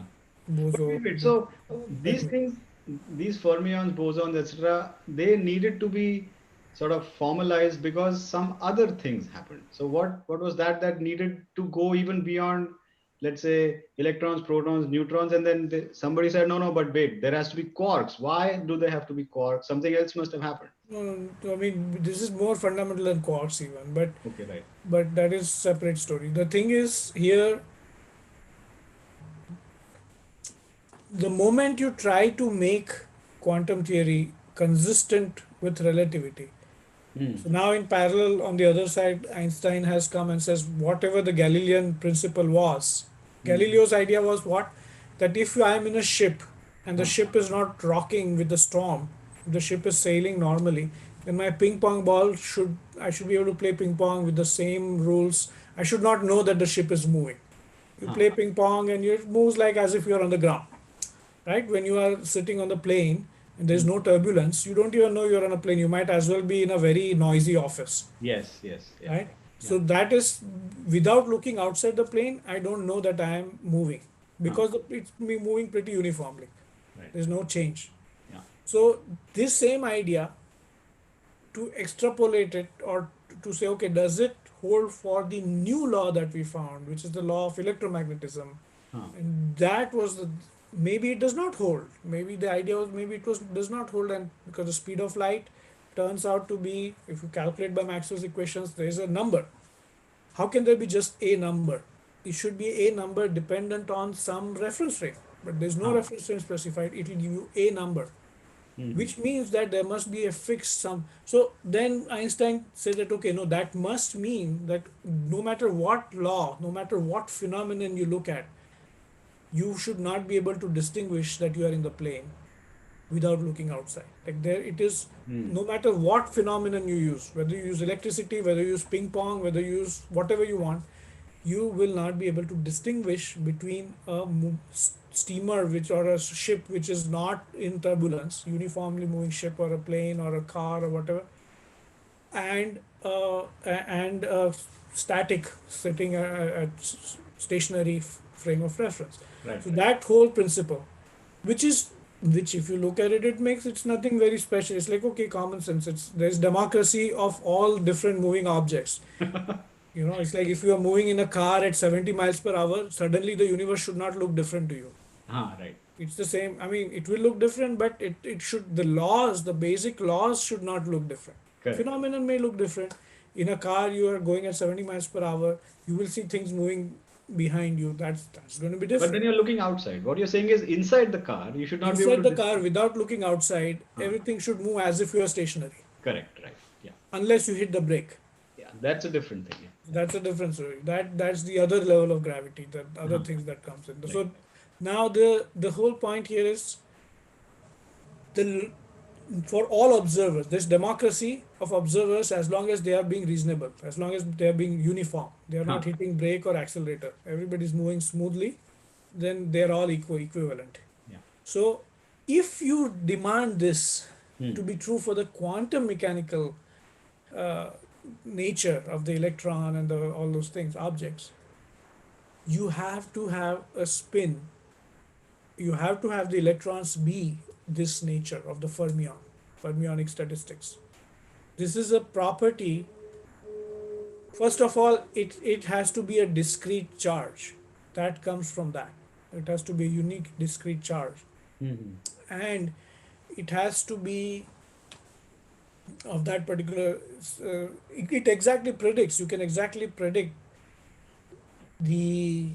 But bozo. wait, wait. So Let these me. things, these fermions, bosons, etc., they needed to be sort of formalized because some other things happened. So what was that needed to go even beyond, let's say, electrons, protons, neutrons, and then somebody said, no, no, but wait, there has to be quarks. Why do they have to be quarks? Something else must have happened. I mean, this is more fundamental than quarks even, Okay, right. but that is separate story. The thing is here, the moment you try to make quantum theory consistent with relativity. Hmm. So now in parallel, on the other side, Einstein has come and says whatever the Galilean principle was, Hmm. Galileo's idea was what? That if I am in a ship and the Huh. ship is not rocking with the storm, if the ship is sailing normally, then my ping pong ball I should be able to play ping pong with the same rules. I should not know that the ship is moving. You Huh. play ping pong and it moves like as if you're on the ground, right? When you are sitting on the plane and there's Hmm. no turbulence, you don't even know you're on a plane. You might as well be in a very noisy office, Yes, yes, yeah, right? yeah. So that is without looking outside the plane, I don't know that I am moving Huh. because it's me moving pretty uniformly. Right. There's no change. Yeah. So this same idea, to extrapolate it or to say, okay, does it hold for the new law that we found, which is the law of electromagnetism? Huh. And that was the, maybe it does not hold. Maybe the idea was maybe it was does not hold, and because the speed of light turns out to be, if you calculate by Maxwell's equations, there is a number. How can there be just a number? It should be a number dependent on some reference frame, but there's no Huh. reference frame specified. It will give you a number, Hmm. which means that there must be a fixed sum. So then Einstein said that, okay, no, that must mean that no matter what law, no matter what phenomenon you look at, you should not be able to distinguish that you are in the plane without looking outside. Like there it is, Hmm. no matter what phenomenon you use, whether you use electricity, whether you use ping pong, whether you use whatever you want, you will not be able to distinguish between a steamer which or a ship which is not in turbulence, uniformly moving ship or a plane or a car or whatever, and static sitting at stationary frame of reference. Right, So right. that whole principle, which is which if you look at it, it makes it's nothing very special. It's like okay, common sense. It's there's democracy of all different moving objects. You know, it's like if you are moving in a car at 70 miles per hour, suddenly the universe should not look different to you. Ah, right. It's the same. I mean, it will look different, but it should, the laws, the basic laws should not look different. Correct. Phenomenon may look different. In a car, you are going at 70 miles per hour, you will see things moving behind you. That's going to be But then different. you're looking outside. What you're saying is inside the car, you should not be able Inside to the car, distinguish. without looking outside, Huh. everything should move as if you are stationary, Correct, right. Yeah. unless you hit the brake. Yeah. That's a different thing. Yeah. That's a different story. That's the other level of gravity, the Yeah. other things that comes in. Right. So now the whole point here is the for all observers, there's democracy of observers as long as they are being reasonable, as long as they are being uniform, they are not Huh. hitting brake or accelerator, everybody's moving smoothly, then they're all equivalent. Yeah. So if you demand this to Hmm. be true for the quantum mechanical uh, nature of the electron and all those things, objects, you have to have a spin. You have to have the electrons be this nature of the fermionic statistics. This is a property. First of all, it has to be a discrete charge. That comes from that. It has to be a unique discrete charge. Hmm. And it has to be of that particular, it exactly predicts, you can exactly predict the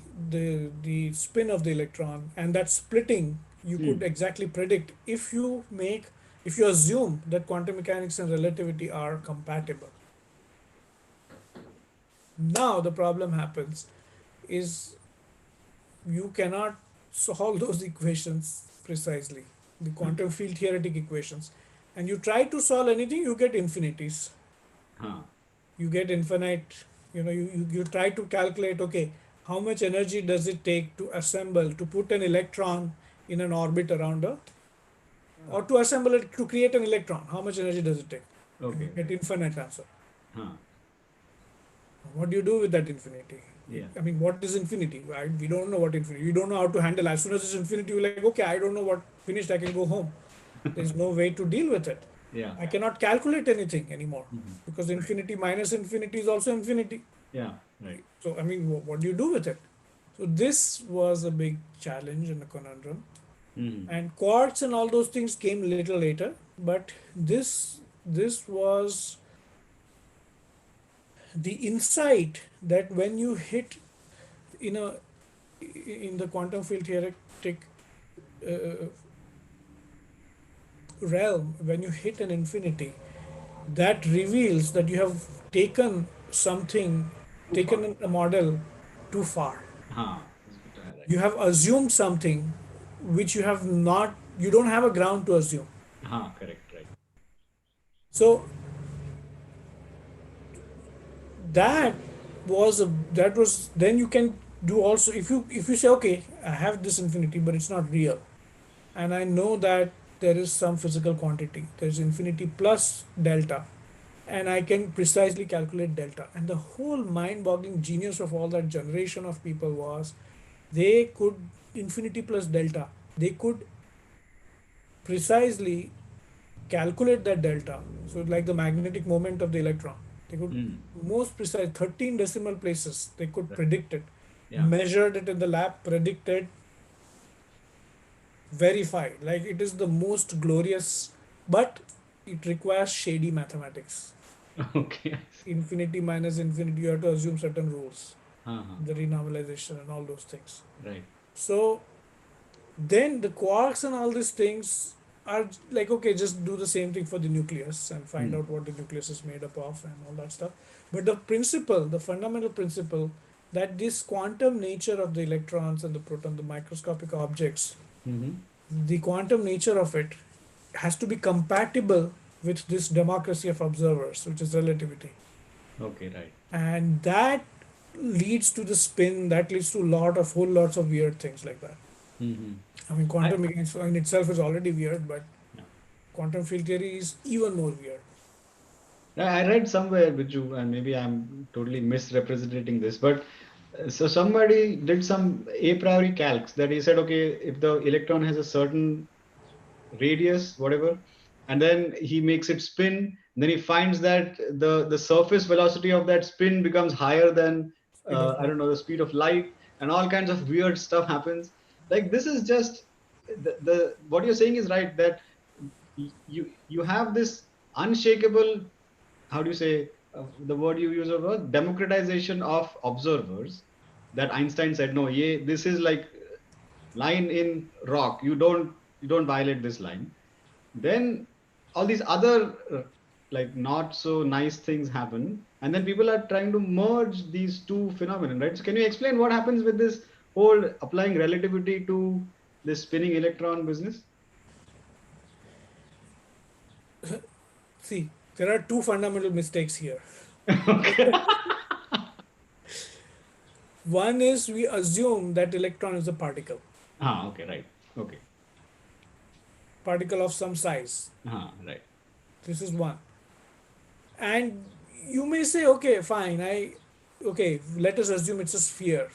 the spin of the electron, and that splitting you could Hmm. exactly predict if you assume that quantum mechanics and relativity are compatible. Now the problem happens is you cannot solve those equations precisely, the quantum field theoretic equations, and you try to solve anything, you get infinities, Huh. you get infinite. You know, you try to calculate, okay, how much energy does it take to assemble, to put an electron in an orbit around a, or Ah, to assemble it, to create an electron? How much energy does it take? And you okay, get right. infinite answer. Huh. What do you do with that infinity? Yeah. I mean, what is infinity? We don't know what infinity. We don't know how to handle. As soon as it's infinity, we're like, okay, I don't know what finished. I can go home. There's no way to deal with it. Yeah. I cannot calculate anything anymore because Right. infinity minus infinity is also infinity. Yeah. Right. So, I mean, what do you do with it? So, this was a big challenge and a conundrum. Hmm. And quartz and all those things came a little later, but this was the insight that when you hit in a in the quantum field theoretic uh, realm, when you hit an infinity, that reveals that you have taken something, Too far. taken a model too far. Huh. That's good to highlight. You have assumed something which you have not, you don't have a ground to assume. Huh. Correct. Right. So that that was, then you can do also, if you say, okay, I have this infinity but it's not real, and I know that there is some physical quantity, there is infinity plus delta, and I can precisely calculate delta. And the whole mind-boggling genius of all that generation of people was they could, infinity plus delta, they could precisely calculate that delta. So like the magnetic moment of the electron, they could Hmm. most precise 13 decimal places they could Right. predict it, Yeah. measured it in the lab, predicted, verified. Like it is the most glorious, but it requires shady mathematics. Okay. I see. Infinity minus infinity, you have to assume certain rules, Uh-huh. the renormalization and all those things. Right. So then the quarks and all these things are like, okay, just do the same thing for the nucleus and find Hmm. out what the nucleus is made up of and all that stuff. But the principle, the fundamental principle, that this quantum nature of the electrons and the proton, the microscopic objects, Hmm. the quantum nature of it has to be compatible with this democracy of observers, which is relativity. Okay. Right. And that leads to the spin, that leads to whole lots of weird things like that. Hmm. I mean, I quantum mechanics in itself is already weird, but yeah. quantum field theory is even more weird. I read somewhere with you, and maybe I'm totally misrepresenting this, but so somebody did some a priori calcs that he said, okay, if the electron has a certain radius, whatever, and then he makes it spin, and then he finds that the surface velocity of that spin becomes higher than Speed of I light. don't know, the speed of light, and all kinds of weird stuff happens. Like this is just the what you're saying is right, that you have this unshakable, how do you say, the word you use was democratization of observers, that Einstein said no, yeah, this is like line in rock, you don't violate this line. Then all these other like not so nice things happen, and then people are trying to merge these two phenomena, right? So can you explain what happens with this whole applying relativity to this spinning electron business? See, there are two fundamental mistakes here. Okay. One is we assume that electron is a Okay, right. Okay. particle of some size. Right. This is one. And you may say, okay, fine, okay, let us assume it's a sphere.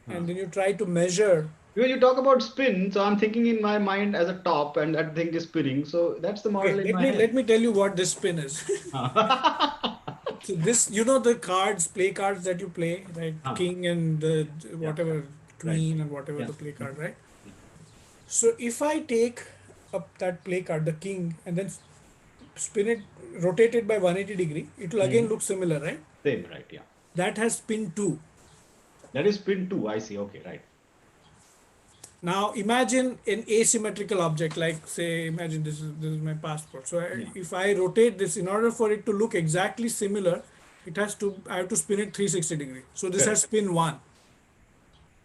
And then you try to measure. When you talk about spin, so I'm thinking in my mind as a top, and that thing is spinning. So that's the Okay, model in my let head. me tell you what this spin is. So Okay. this, the cards, play cards that you play, right? King and the Yeah. whatever, Right. queen and whatever Yeah. the play card, Mhm. right? Yeah. So if I take up that play card, the king, and then spin it, rotate it by 180-degree, it will again Mhm. look similar, right? Same, right? Yeah. That has spin 2. That is spin two. I see. Okay, right. Now imagine an asymmetrical object, like say, imagine this is my passport. So Yeah. if I rotate this, in order for it to look exactly similar, I have to spin it 360-degree. So this has Correct. spin 1.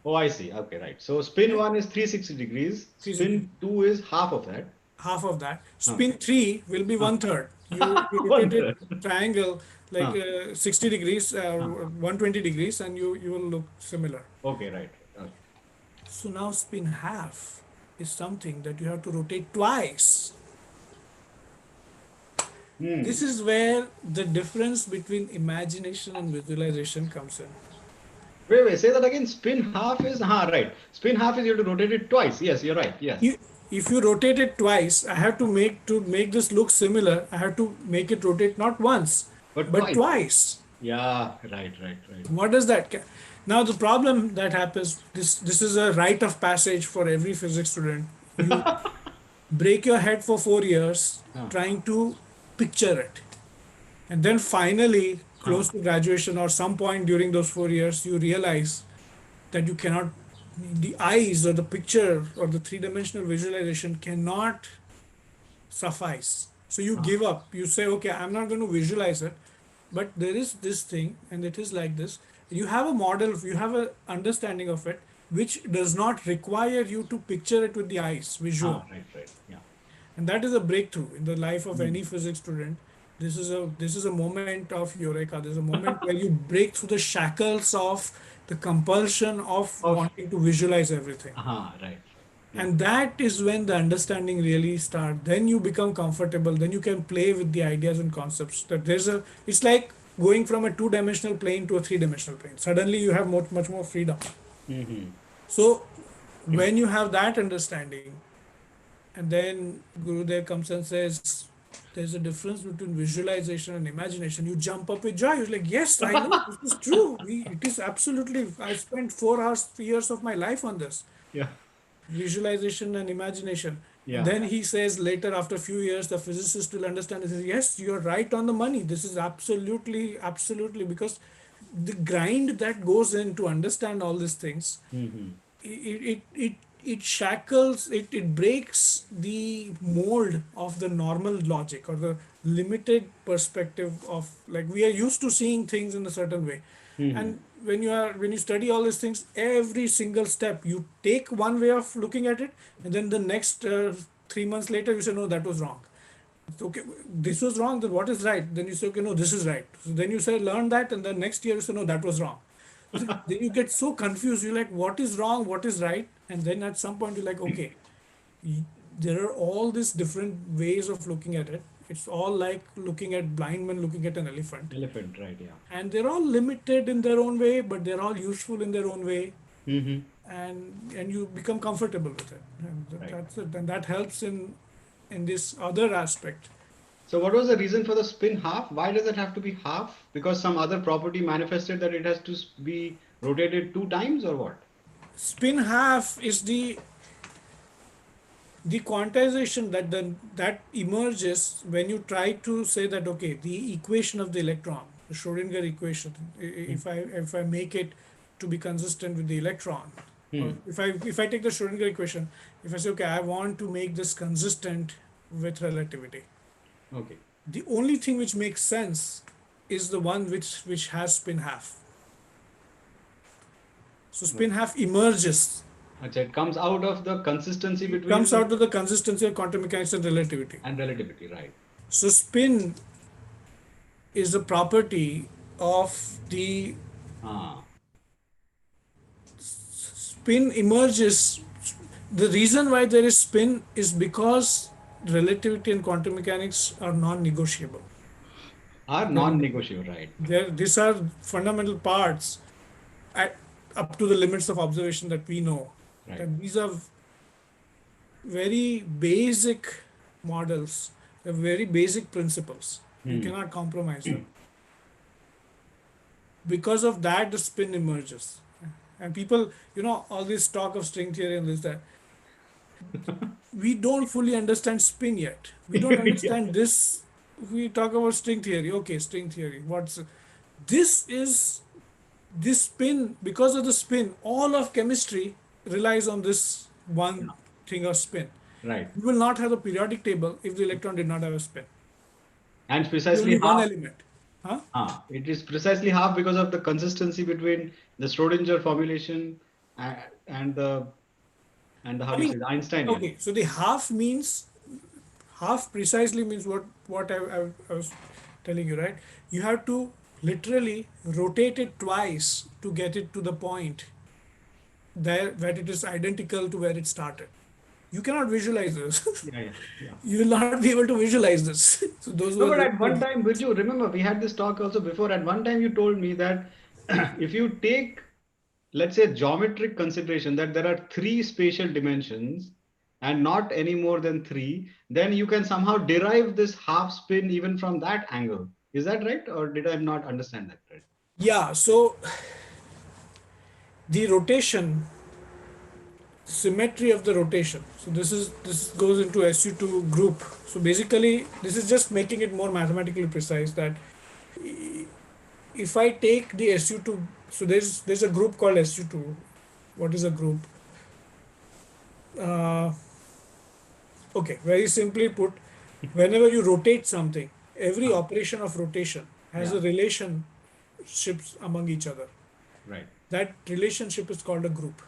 Oh, I see. Okay, right. So spin Okay, one is 360 degrees. 360. Spin two is half of that. Half of that. Huh. Spin 3 will be Huh. 1/3. You rotate One it third. triangle. like Huh. 60 degrees, Huh. 120 degrees, and you will look similar. Okay, right. Okay. So now spin half is something that you have to rotate twice. This Hmm. is where the difference between imagination and visualization comes in. Wait, say that again. Spin half is, right. Spin half is you have to rotate it twice. Yes, you're right. Yes. You, if you rotate it twice, I have to make this look similar. I have to make it rotate not once, But but twice. twice. Yeah, right. What does that? Now the problem that happens. This is a rite of passage for every physics student. You break your head for 4 years Huh. trying to picture it, and then finally, Huh. close to graduation or some point during those 4 years, you realize that you cannot. The eyes or the picture or the three-dimensional visualization cannot suffice. So you Huh. give up. You say, okay, I'm not going to visualize it, but there is this thing, and it is like this. You have a model, you have an understanding of it, which does not require you to picture it with the eyes, visual. Right. Yeah. And that is a breakthrough in the life of any Hmm. physics student. This is a moment of eureka. There's a moment where you break through the shackles of the compulsion of Of, wanting to visualize everything. right. Yeah. And that is when the understanding really starts. Then you become comfortable, then you can play with the ideas and concepts. That there's a It's like going from a two-dimensional plane to a three-dimensional plane. Suddenly you have much more freedom. Hmm. So when you have that understanding, and then Gurudev comes and says there's a difference between visualization and imagination, you jump up with joy. You're like, yes, I know this is true. It is absolutely. I spent 4 hours, 3 years of my life on this Yeah. visualization and imagination. And Yeah. then he says later, after a few years, the physicist will understand. He says, yes, you're right on the money. This is absolutely, because the grind that goes in to understand all these things, Hmm. it shackles, it breaks the mold of the normal logic or the limited perspective of, like, we are used to seeing things in a certain way. Hmm. And when you study all these things, every single step you take one way of looking at it, and then the next 3 months later you say, no, that was wrong. Okay, this was wrong, then what is right? Then you say, okay, no, this is right. So then you say, learn that, and then next year you say, no, that was wrong. So then you get so confused. You're like, what is wrong, what is right? And then at some point you're like, okay, there are all these different ways of looking at it. It's all like looking at blind men looking at an elephant, Elephant, right? Yeah. and they're all limited in their own way, but they're all useful in their own way. Hmm. And you become comfortable with it, and Right. that's it. And that helps in this other aspect. So what was the reason for the spin half? Why does it have to be half? Because some other property manifested that it has to be rotated 2 times or what? Spin half is the quantization that emerges when you try to say that, okay, the equation of the electron, the Schrodinger equation, if I make it to be consistent with the electron, or Hmm. if I take the Schrodinger equation, if I say, okay, I want to make this consistent with relativity, Okay. the only thing which makes sense is the one which has spin half. So spin Okay. half emerges. Acha, it comes out of the consistency It comes between out of the consistency of quantum mechanics and relativity. and relativity, right? So spin is a property of the Ah, spin emerges. The reason why there is spin is because relativity and quantum mechanics are non-negotiable. are non-negotiable, right? These are fundamental parts at, up to the limits of observation that we know. Right. That these are very basic models, they're very basic principles. You Hmm. cannot compromise them. Because of that, the spin emerges. And people, all this talk of string theory and this, that, we don't fully understand spin yet. We don't Yeah. understand this. We talk about string theory. Okay, string theory. This is this spin, because of the spin, all of chemistry relies on this one Yeah. thing of spin. Right. You will not have a periodic table if the electron did not have a spin. And It's only precisely one half. element. Huh? It is precisely half because of the consistency between the Schrodinger formulation and the how I do you mean, say the Einsteinian. okay, so the half precisely means what I was. telling you, right? You have to literally rotate it twice to get it to the point there where it is identical to where it started. You cannot visualize this. Yeah, yeah, yeah. You will not be able to visualize this. So those were No, but the at one time, Birju, remember we had this talk also before. At one time, you told me that if you take, let's say, geometric consideration that there are three spatial dimensions and not any more than three, then you can somehow derive this half spin even from that angle. Is that right, or did I not understand that right? yeah. So the rotation, symmetry of the rotation. So this goes into SU2 group. So basically, this is just making it more mathematically precise that if I take the SU2, so there's a group called SU2. What is a group? Uh, okay, very simply put, whenever you rotate something, every Huh. operation of rotation has Yeah. a relationships among each other. Right. That relationship is called a group.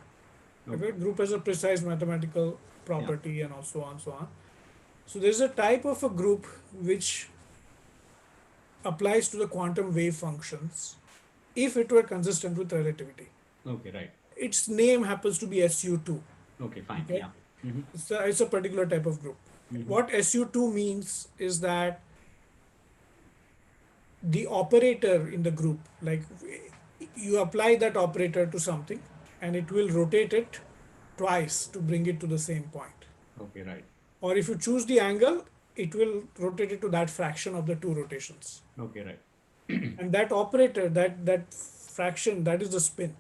Okay, Okay. group has a precise mathematical Yeah. property and so on, so on. So there's a type of a group which applies to the quantum wave functions if it were consistent with relativity. Okay. Right. Its name happens to be SU2. Okay. Fine. Okay, Yeah. Mm-hmm. it's a particular type of group. Mm-hmm. What SU2 means is that the operator in the group, like you apply that operator to something and it will rotate it twice to bring it to the same point. Okay. Right. Or if you choose the angle, it will rotate it to that fraction of the two rotations. Okay. Right. And that operator, that fraction, that is the spin.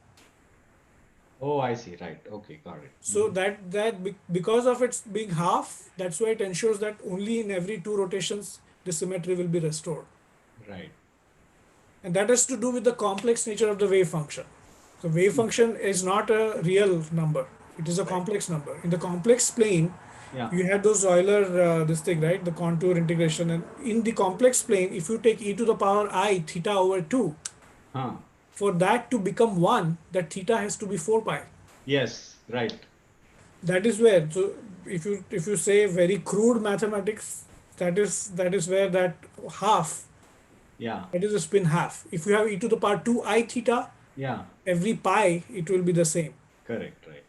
Oh, I see. Right. Okay. Got it. So Mm-hmm. because of its being half, that's why it ensures that only in every two rotations the symmetry will be restored. Right. And that has to do with the complex nature of the wave function. The wave function is not a real number. It is a Right. complex number. In the complex plane, Yeah. you have those Euler, this thing, right? The contour integration. And in the complex plane, if you take e to the power I theta over 2, Huh. for that to become 1, that theta has to be 4 pi. Yes. Right. That is where, so if you say very crude mathematics, that is where that half, Yeah. that is a spin half. If you have e to the power 2 I theta, Yeah. every pi, it will be the same. Correct. Right.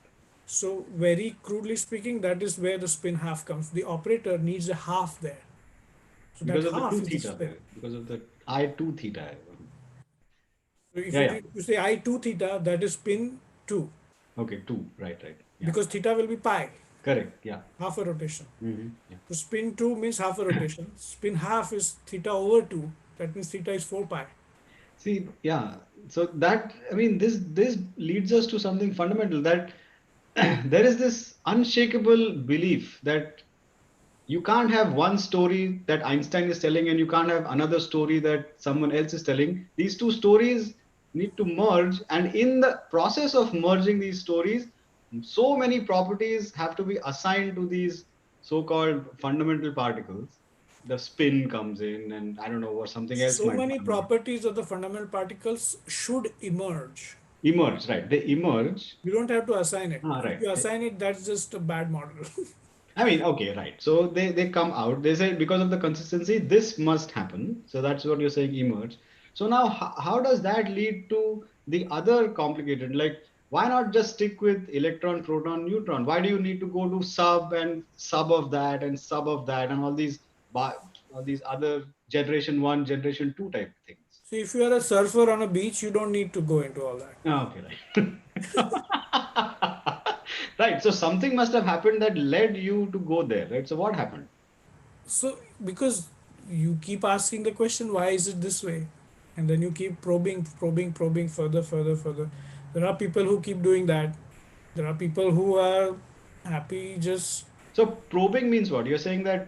So very crudely speaking, that is where the spin half comes. The operator needs a half there. So that Because of the half two is the theta spin. there. Because of the I two theta. So if Yeah. you, Yeah. you say I 2 theta, that is spin 2 Okay. Two. Right. Right. Yeah. because theta will be pi, Correct. Yeah. half a rotation. Mm-hmm. Yeah. So spin 2 means half a rotation. Spin half is theta over 2. That means theta is 4 pi. See, yeah. So that, I mean, this leads us to something fundamental that there is this unshakable belief that you can't have one story that Einstein is telling and you can't have another story that someone else is telling. These two stories need to merge, and in the process of merging these stories, so many properties have to be assigned to these so-called fundamental particles. The spin comes in, and I don't know what something else So might many come in. properties of the fundamental particles should emerge. Emerge, right? They emerge. You don't have to assign it. Ah, If right. you assign it, that's just a bad model. I mean, okay, right. So they come out. They say because of the consistency, this must happen. So that's what you're saying, emerge. So now, how does that lead to the other complicated? Like, why not just stick with electron, proton, neutron? Why do you need to go to sub and sub of that and sub of that and all these other generation one, generation two type things? So if you are a surfer on a beach, you don't need to go into all that. Ah, okay, right. Right. So something must have happened that led you to go there, right? So what happened? So because you keep asking the question, why is it this way? And then you keep probing, probing, probing further, further, further. There are people who keep doing that. There are people who are happy just So probing means what? You're saying that,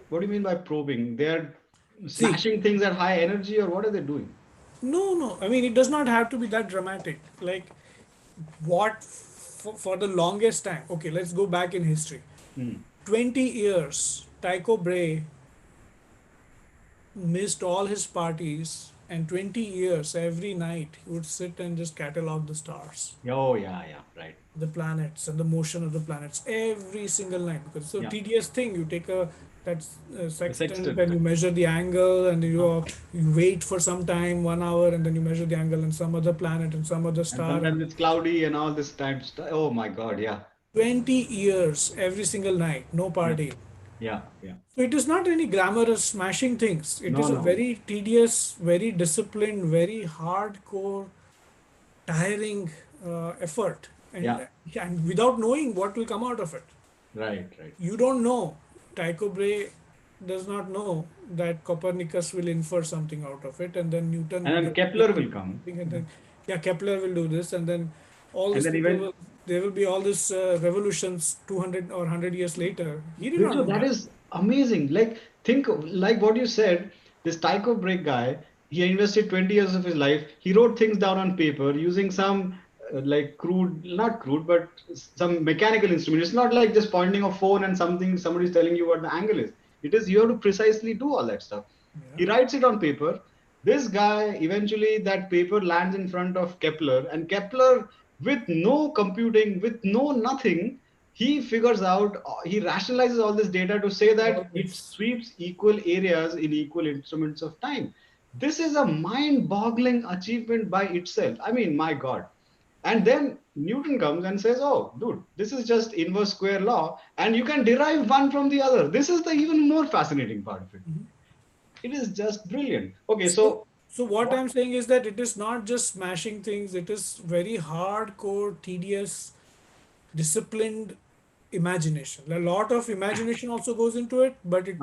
what do you mean by probing? They're see. smashing things at high energy, or what are they doing? No, no. I mean, it does not have to be that dramatic. Like what for the longest time. Okay, let's go back in history. Hmm. 20 years, Tycho Brahe missed all his parties, and 20 years every night he would sit and just catalog the stars, Oh, yeah, yeah, right. the planets, and the motion of the planets every single night because it's a Yeah, tedious thing. You take a That's The sextant, sextant. and you measure the angle, and Huh. you wait for some time, 1 hour, and then you measure the angle in some other planet and some other And star. sometimes it's cloudy and all this time. Oh my God. Yeah. 20 years every single night, no Yeah. party. Yeah. Yeah. So it is not any glamorous smashing things. It No, is a no. very tedious, very disciplined, very hardcore, tiring effort, Yeah. and without knowing what will come out of it. Right. Right. You don't know. Tycho Brahe does not know that Copernicus will infer something out of it, and then Newton And then will Kepler justify will come. something, and then yeah, Kepler will do this, and then all And these then people even will there will be all these revolutions 200 or 100 years later. He did not Birjoo, know that that. is amazing. Like what you said, this Tycho Brahe guy, he invested 20 years of his life. He wrote things down on paper using some like crude, not crude, but some mechanical instrument. It's not like just pointing a phone and something, somebody's telling you what the angle is. It is you have to precisely do all that stuff. Yeah, He writes it on paper. This guy, eventually, that paper lands in front of Kepler, and Kepler, with no computing, with no nothing, he figures out, he rationalizes all this data to say all that it this. sweeps equal areas in equal instruments of time. This is a mind boggling achievement by itself. I mean, my God. And then Newton comes and says, oh, dude, this is just inverse square law, and you can derive one from the other. This is the even more fascinating part of it. It is just brilliant. Okay, So, so so what what? I'm saying is that it is not just smashing things. It is very hardcore, tedious, disciplined imagination. A lot of imagination also goes into it, but it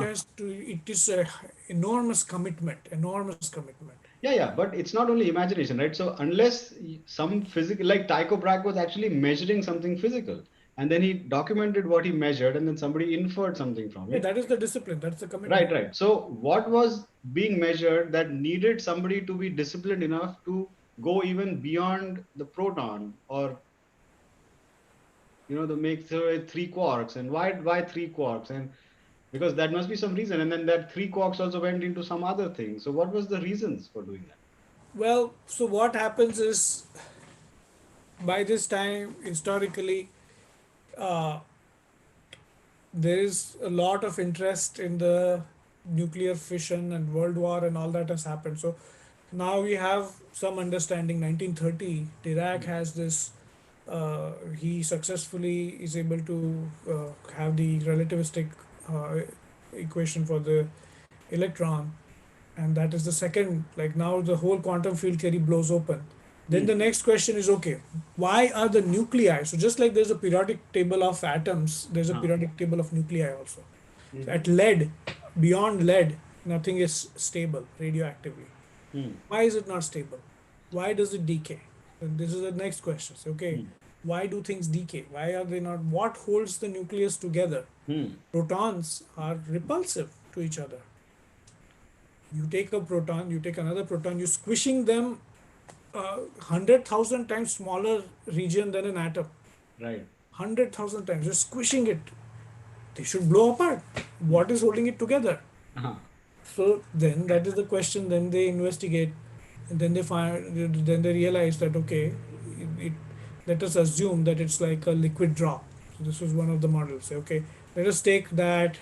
is a enormous commitment, enormous commitment. Yeah, yeah, but it's not only imagination, right? So unless some physical, like Tycho Brahe was actually measuring something physical, and then he documented what he measured, and then somebody inferred something from Yeah, it. that is the discipline, that's the Right, commitment. right. So what was being measured that needed somebody to be disciplined enough to go even beyond the proton, or the make three quarks, and why three quarks, and because that must be some reason, and then that three quarks also went into some other thing. So what was the reasons for doing that? Well, so what happens is, by this time historically, uh, there is a lot of interest in the nuclear fission and world war and all that has happened. So now we have some understanding. 1930, Dirac Hmm. has this. He successfully is able to have the relativistic uh, equation for the electron, and that is the second. Like, now the whole quantum field theory blows open. Then the Hmm. next question is, okay, why are the nuclei, so just like there's a periodic table of atoms, there's a Huh. periodic table of nuclei also. So Hmm. at lead, beyond lead, nothing is stable radioactively. Hmm. Why is it not stable? Why does it decay? And this is the next question. So, okay, Hmm. why do things decay? Why are they not? What holds the nucleus together? Hmm. Protons are repulsive to each other. You take a proton, you take another proton, you're squishing them 100,000 times smaller region than an atom. Right. 100,000 times. You're squishing it. They should blow apart. Hmm. What is holding it together? Uh-huh. So then that is the question. Then they investigate, and then they find. Then they realize that, okay, it let us assume that it's like a liquid drop. So this was one of the models. Okay, let us take that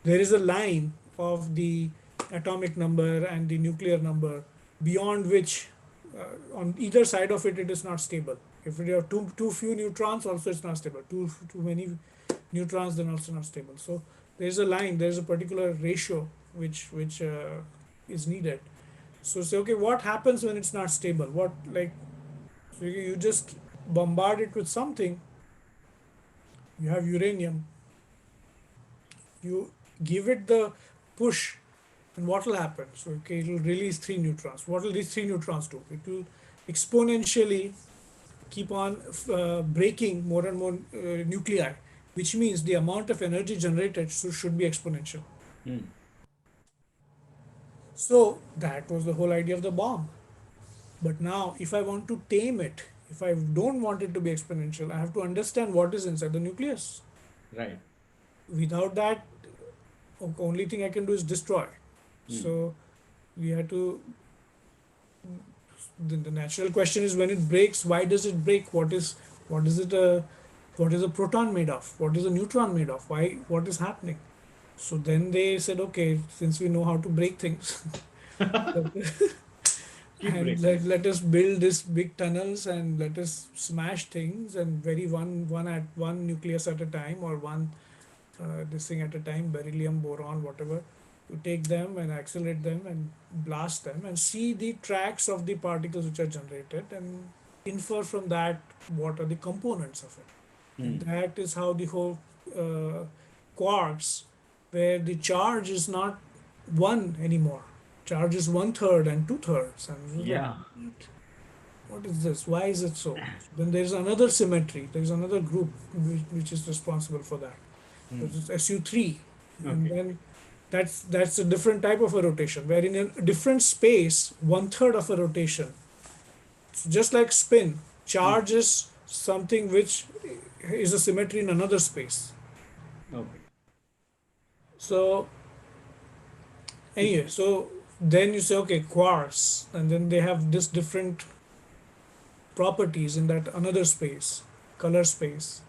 there is a line of the atomic number and the nuclear number beyond which on either side of it is not stable. If you have too few neutrons, also it's not stable. Too many neutrons, then also not stable. So there is a line, there is a particular ratio which is needed. So say, okay, what happens when it's not stable? What, like, so you just bombard it with something. You have uranium, you give it the push, and what will happen? So, okay, it will release three neutrons. What will these three neutrons do? It will exponentially keep on breaking more and more nuclei, which means the amount of energy generated should be exponential. Hmm. So that was the whole idea of the bomb. But now, if I want to tame it, if I don't want it to be exponential, I have to understand what is inside the nucleus. Right. Without that, only thing I can do is destroy. Hmm. So we had to. The natural question is, when it breaks, why does it break? What is it? What is a proton made of? What is a neutron made of? Why? What is happening? So then they said, okay, since we know how to break things, Keep and breaking. let us build this big tunnels and let us smash things and very one nucleus at a time, or one this thing at a time, beryllium, boron, whatever. You take them and accelerate them and blast them and see the tracks of the particles which are generated and infer from that what are the components of it. And Hmm. that is how the whole uh, quarks, where the charge is not one anymore. Charge is one third and two thirds. And it was like, Yeah. what is this? Why is it so? Then there's another symmetry. There's another group which is responsible for that. Hmm. Which is SU3. And Okay. then that's a different type of a rotation, where in a different space, one third of a rotation. So just like spin, Hmm. charge is something which is a symmetry in another space. Okay. So anyway, so then you say, okay, quarks, and then they have this different properties in that another space, color space,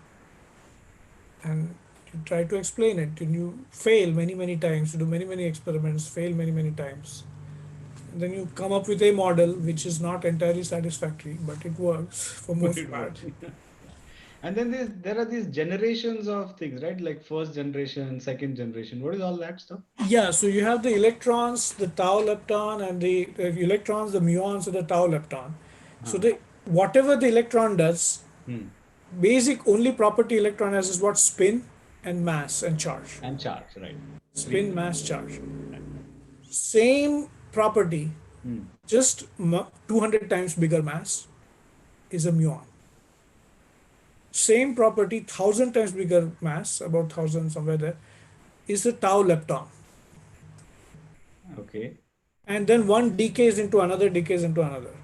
and you try to explain it, and you fail many many times. You do many many experiments, fail many many times, and then you come up with a model which is not entirely satisfactory, but it works for But most it part. works. And then there are these generations of things, right? Like first generation, second generation. What is all that stuff? Yeah, so you have the electrons, the tau lepton, and the electrons, the muons, and the tau lepton. So Huh. the whatever the electron does, Hmm. basic only property electron has is what? Spin and mass and charge. And charge, right? Three Spin, things. mass, charge. Right. Same property, Hmm. just 200 times bigger mass is a muon. Same property, 1000 times bigger mass, about 1000 somewhere there, is the tau lepton. Okay. And then one decays into another, decays into another.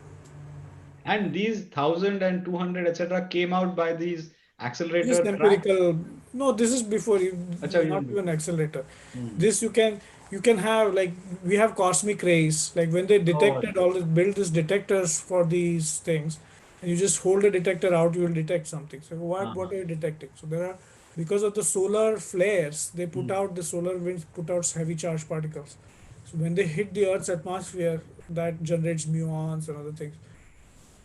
And these 1,000 and 200, etc., came out by these This accelerator tracks. empirical. No, this is before you, Acha, not even even before. accelerator. Hmm. This you can have, like, we have cosmic rays. Like when they Oh, detected all this, build these detectors for these things, and you just hold a detector out, you will detect something. So what uh-huh. are you detecting? So there are, because of the solar flares, they put Hmm. out the solar winds put out heavy charged particles. So when they hit the Earth's atmosphere, that generates muons and other things.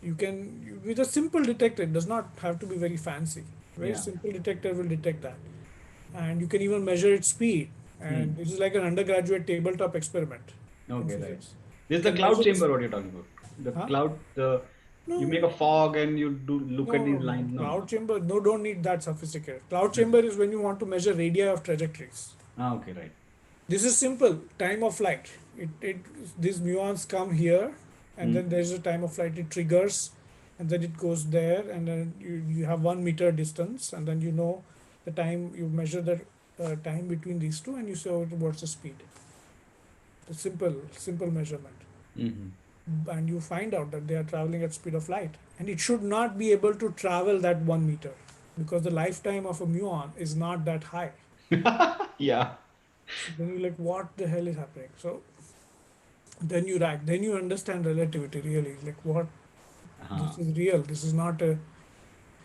You can, with a simple detector, it does not have to be very fancy. Very Yeah. simple detector will detect that, and you can even measure its speed. And Hmm. this is like an undergraduate tabletop experiment in Okay, right. physics. This You is the can cloud measure this. chamber, what you're talking about. The Huh? cloud, the you No, make a fog and you do look at no, these no. lines. No, Cloud no. chamber, no, don't need that sophisticated. Cloud Okay. chamber is when you want to measure radii of trajectories. Ah, okay, right. This is simple. Time of flight. These muons come here, and Hmm. then there's a time of flight. It triggers, and then it goes there, and then you have 1 meter distance, and then you know the time. You measure the time between these two, and you say, oh, what's the speed. The simple measurement, Hmm. and you find out that they are traveling at speed of light, and it should not be able to travel that 1 meter, because the lifetime of a muon is not that high. Yeah. So then you're like, what the hell is happening? So then you understand relativity really, like what, this Uh-huh. is real, this is not a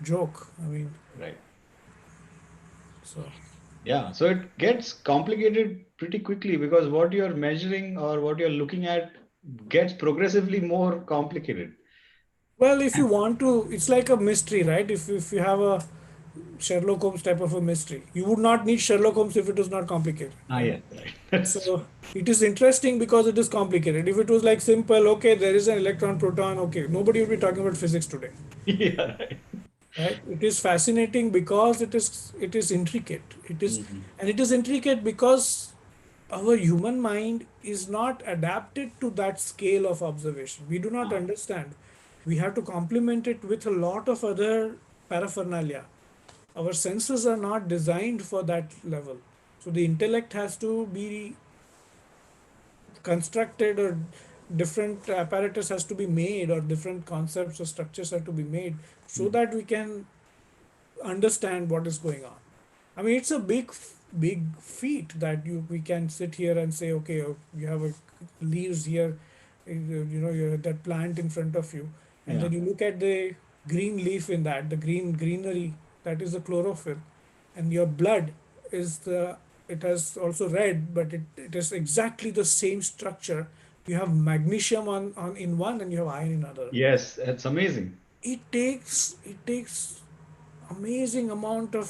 joke, I mean. Right. So Yeah. So it gets complicated pretty quickly because what you're measuring or what you're looking at gets progressively more complicated. well, if you want to, it's like a mystery, right? If you have a Sherlock Holmes type of a mystery, you would not need Sherlock Holmes if it was not complicated, Ah, right? yes, right. That's true. So it is interesting because it is complicated. If it was like simple, okay, there is an electron proton, okay, nobody would be talking about physics today, Yeah, right. right? It is fascinating because it is intricate, it is, Hmm. and it is intricate because our human mind is not adapted to that scale of observation. We do not Ah, understand. We have to complement it with a lot of other paraphernalia. Our senses are not designed for that level. So the intellect has to be constructed, or different apparatus has to be made, or different concepts or structures have to be made, so mhm. that we can understand what is going on. I mean, it's a big feat that you we can sit here and say, okay, you have a leaves here, you have that plant in front of you, and Yeah. then you look at the green leaf in that, the greenery, that is the chlorophyll, and your blood is the it has also red, but it is exactly the same structure. You have magnesium on in one and you have iron in other. Yes, it's amazing. It takes amazing amount of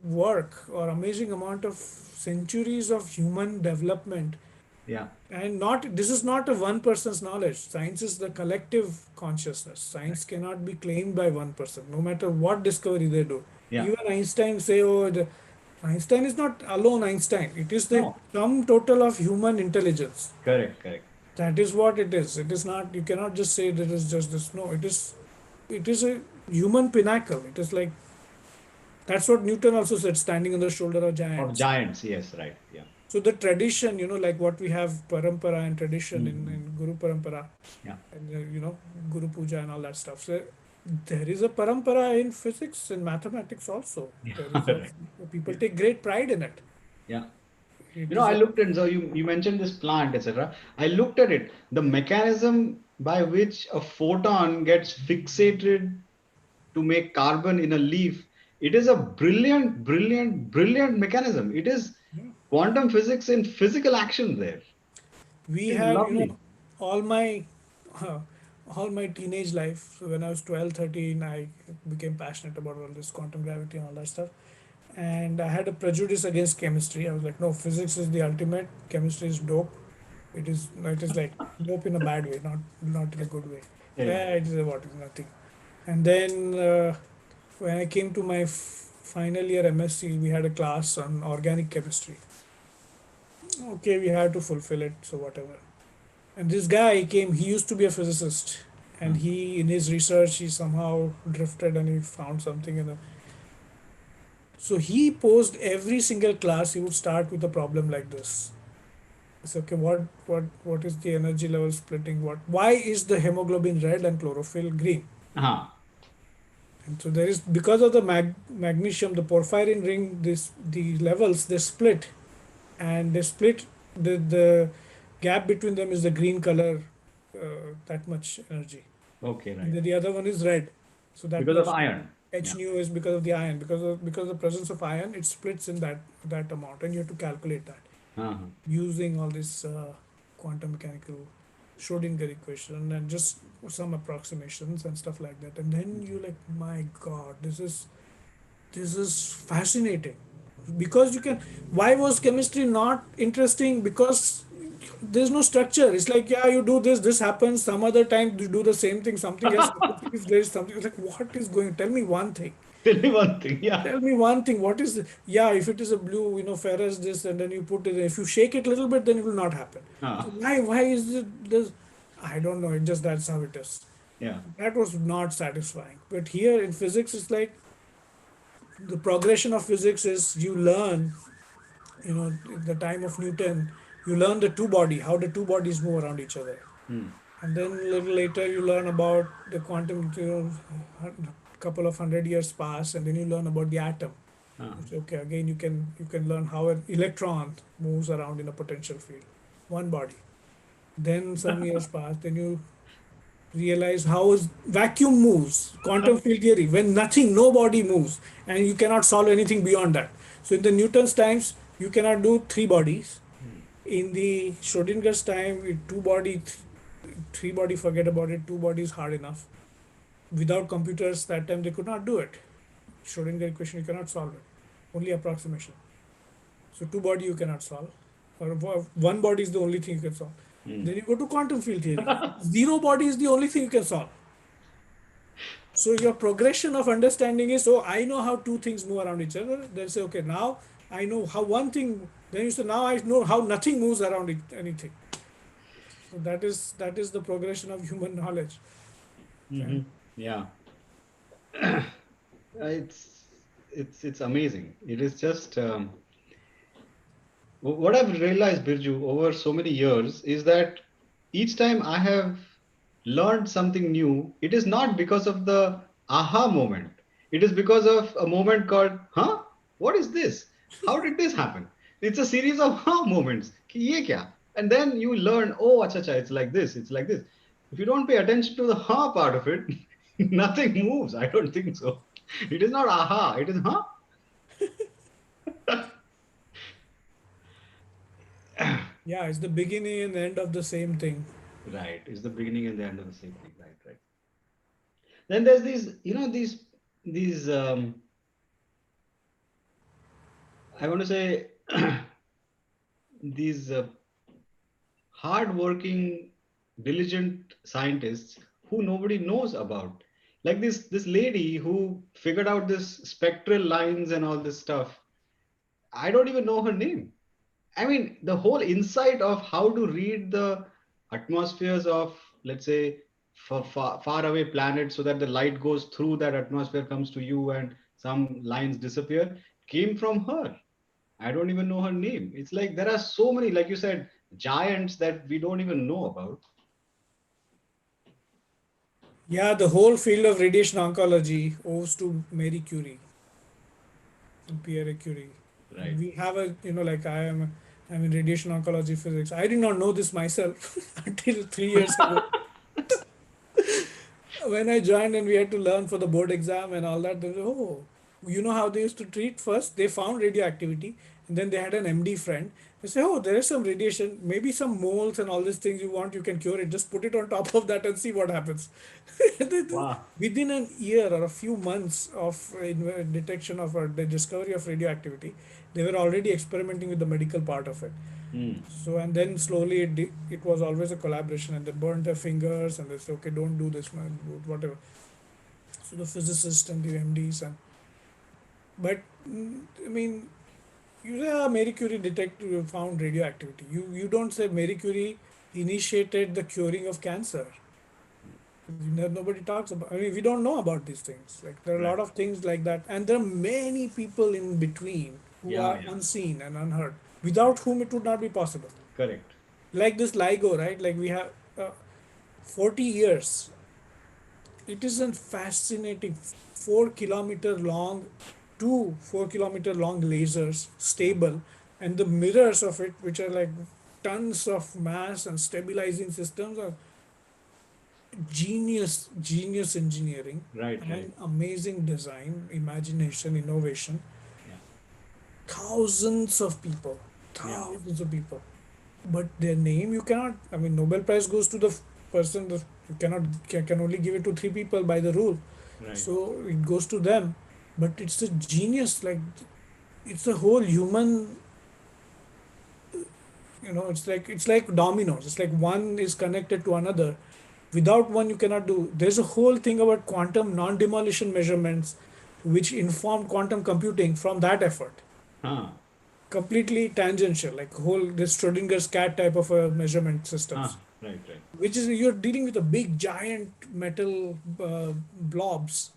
work or amazing amount of centuries of human development, Yeah, and not this is not a one person's knowledge. Science is the collective consciousness. Science cannot be claimed by one person no matter what discovery they do. yeah. Even Einstein say, oh, Einstein is not alone Einstein. It is the No, sum total of human intelligence. correct, correct. That is what it is. It is not, you cannot just say that it is just this. No, it is a human pinnacle. It is like, that's what Newton also said, standing on the shoulder of Of giants. giants, yes, right. Yeah. So the tradition, like what we have parampara and tradition Mhm. in Guru Parampara, Yeah. and Guru Puja and all that stuff. So there is a parampara in physics and mathematics also. Yeah, There is a right. people take great pride in it. Yeah. It is I a looked at, so you mentioned this plant, etc. I looked at it. The mechanism by which a photon gets fixated to make carbon in a leaf, it is a brilliant, brilliant, brilliant mechanism. It is quantum physics in physical action there. we It is have lovely. all my uh, all my teenage life. So when I was 12, 13, I became passionate about all this quantum gravity and all that stuff. And I had a prejudice against chemistry. I was like, no, physics is the ultimate. Chemistry is dope. It is like dope in a bad way, not in a good way. Yeah, So yeah. yeah, it is what is nothing. And then when I came to my final year MSc, we had a class on organic chemistry. Okay, we had to fulfill it, so whatever. And this guy came. He used to be a physicist, and Huh. he in his research he somehow drifted and he found something in the. So he posed every single class. He would start with a problem like this. It's okay. What is the energy level splitting? Why is the hemoglobin red and chlorophyll green? Uh-huh. And so there is, because of the magnesium, the porphyrin ring. The levels they split, and they split the gap between them is the green color. That much energy, Okay, and right. then the other one is red. So that Because of much iron. H Yeah. nu is because of the iron. Because of the presence of iron, it splits in that amount, and you have to calculate that Uh-huh. using all this quantum mechanical Schrodinger equation and just some approximations and stuff like that. And then you like, my God, this is fascinating, because you can. Why was chemistry not interesting? Because there's no structure. It's like, yeah, you do this happens. Some other time you do the same thing, something else happens. If there's something, it's like, what is going? Tell me one thing. Tell me one thing. Yeah. Tell me one thing. What is yeah? If it is a blue, ferrous this, and then you put it. If you shake it a little bit, then it will not happen. So Uh, why is it this? I don't know. It just, that's how it is. yeah. That was not satisfying. But here in physics, it's like the progression of physics is you learn. At the time of Newton, you learn the two body, how the two bodies move around each other, Hmm. and then a little later you learn about the quantum. Couple of 100 years pass, and then you learn about the atom. Uh, Okay, again you can learn how an electron moves around in a potential field, one body. Then some years pass, then you realize how vacuum moves, quantum field theory, when nothing, no body moves, and you cannot solve anything beyond that. So in the Newton's times, you cannot do three bodies. In the Schrodinger's time, two body, three body, forget about it. Two bodies hard enough. Without computers, that time they could not do it. Schrodinger equation, you cannot solve it. Only approximation. So two body you cannot solve, or one body is the only thing you can solve. hmm. Then you go to quantum field theory. Zero body is the only thing you can solve. So your progression of understanding is, so I know how two things move around each other. Then say, okay, now I know how one thing. Then you say, now I know how nothing moves around anything. So that is the progression of human knowledge. Hmm. And Yeah. It's amazing. It is just what I've realized, Birju, over so many years is that each time I have learned something new, it is not because of the aha moment. It is because of a moment called, huh? What is this? How did this happen? It's a series of huh moments. कि ये क्या? And then you learn, oh, acha, acha, it's like this, it's like this. If you don't pay attention to the huh part of it, nothing moves. I don't think so. It is not aha, it is huh? Yeah, it's the beginning and end of the same thing. Right. It's the beginning and the end of the same thing. Right. Right. Then there's these I want to say these hardworking, diligent scientists who nobody knows about. Like this lady who figured out this spectral lines and all this stuff. I don't even know her name. I mean, the whole insight of how to read the atmospheres of, let's say, far away planets so that the light goes through that atmosphere, comes to you, and some lines disappear, came from her. I don't even know her name. It's like there are so many, like you said, giants that we don't even know about. Yeah, the whole field of radiation oncology owes to Marie Curie and Pierre Curie. And Right. we have a, like I'm in radiation oncology physics. I did not know this myself until 3 years ago when I joined and we had to learn for the board exam and all that. They were, oh, you know how they used to treat first? They found radioactivity and then they had an MD friend. They say, oh, there is some radiation, maybe some moles and all these things you want, you can cure it. Just put it on top of that and see what happens. Wow. Within an year or a few months of detection of the discovery of radioactivity, they were already experimenting with the medical part of it. Hmm. So and then slowly it was always a collaboration, and they burned their fingers and they said, okay, don't do this, man, whatever. So the physicists and the MDs and but I mean, you say Marie Curie detected found radioactivity. You don't say Marie Curie initiated the curing of cancer. Nobody talks about. I mean, we don't know about these things. Like there are a Right. lot of things like that, and there are many people in between who Yeah, are yeah. unseen and unheard, Right. without whom it would not be possible. Correct. Like this LIGO, right? Like we have 40 years. It is a fascinating 4 kilometer long, 2 4 kilometer long lasers, Yeah. stable, and the mirrors of it, which are like tons of mass and stabilizing systems, are genius engineering Right, right. and amazing design, imagination, innovation. Yeah. Thousands of people, Yeah. thousands of people, but their name you cannot. I mean, Nobel Prize goes to the person that you cannot can only give it to 3 people by the rule. Right. So it goes to them, but it's a genius. Like it's a whole human. It's like dominoes. It's like one is connected to another. Without one, you cannot do. There's a whole thing about quantum non-demolition measurements, which informed quantum computing from that effort. Huh. Completely tangential, like whole this Schrodinger's cat type of a measurement Huh. systems, Right, right. which is you're dealing with a big giant metal blobs,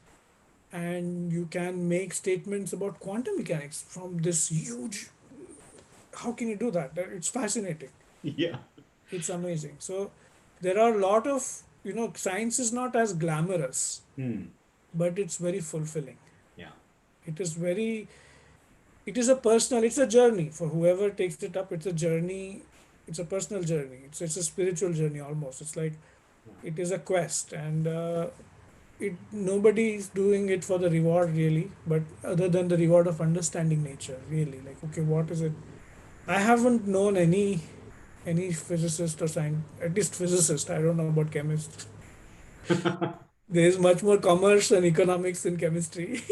and you can make statements about quantum mechanics from this huge. How can you do that? It's fascinating. Yeah. It's amazing. So there are a lot of, science is not as glamorous, Hmm. but it's very fulfilling. Yeah. It is very, it is a personal, it's a journey for whoever takes it up. It's a journey, it's a personal journey. It's a spiritual journey almost. It's like Yeah. it is a quest, and nobody is doing it for the reward really, but other than the reward of understanding nature, really. Like, okay, what is it? I haven't known any physicist or science, at least physicist. I don't know about chemist. There is much more commerce and economics in chemistry.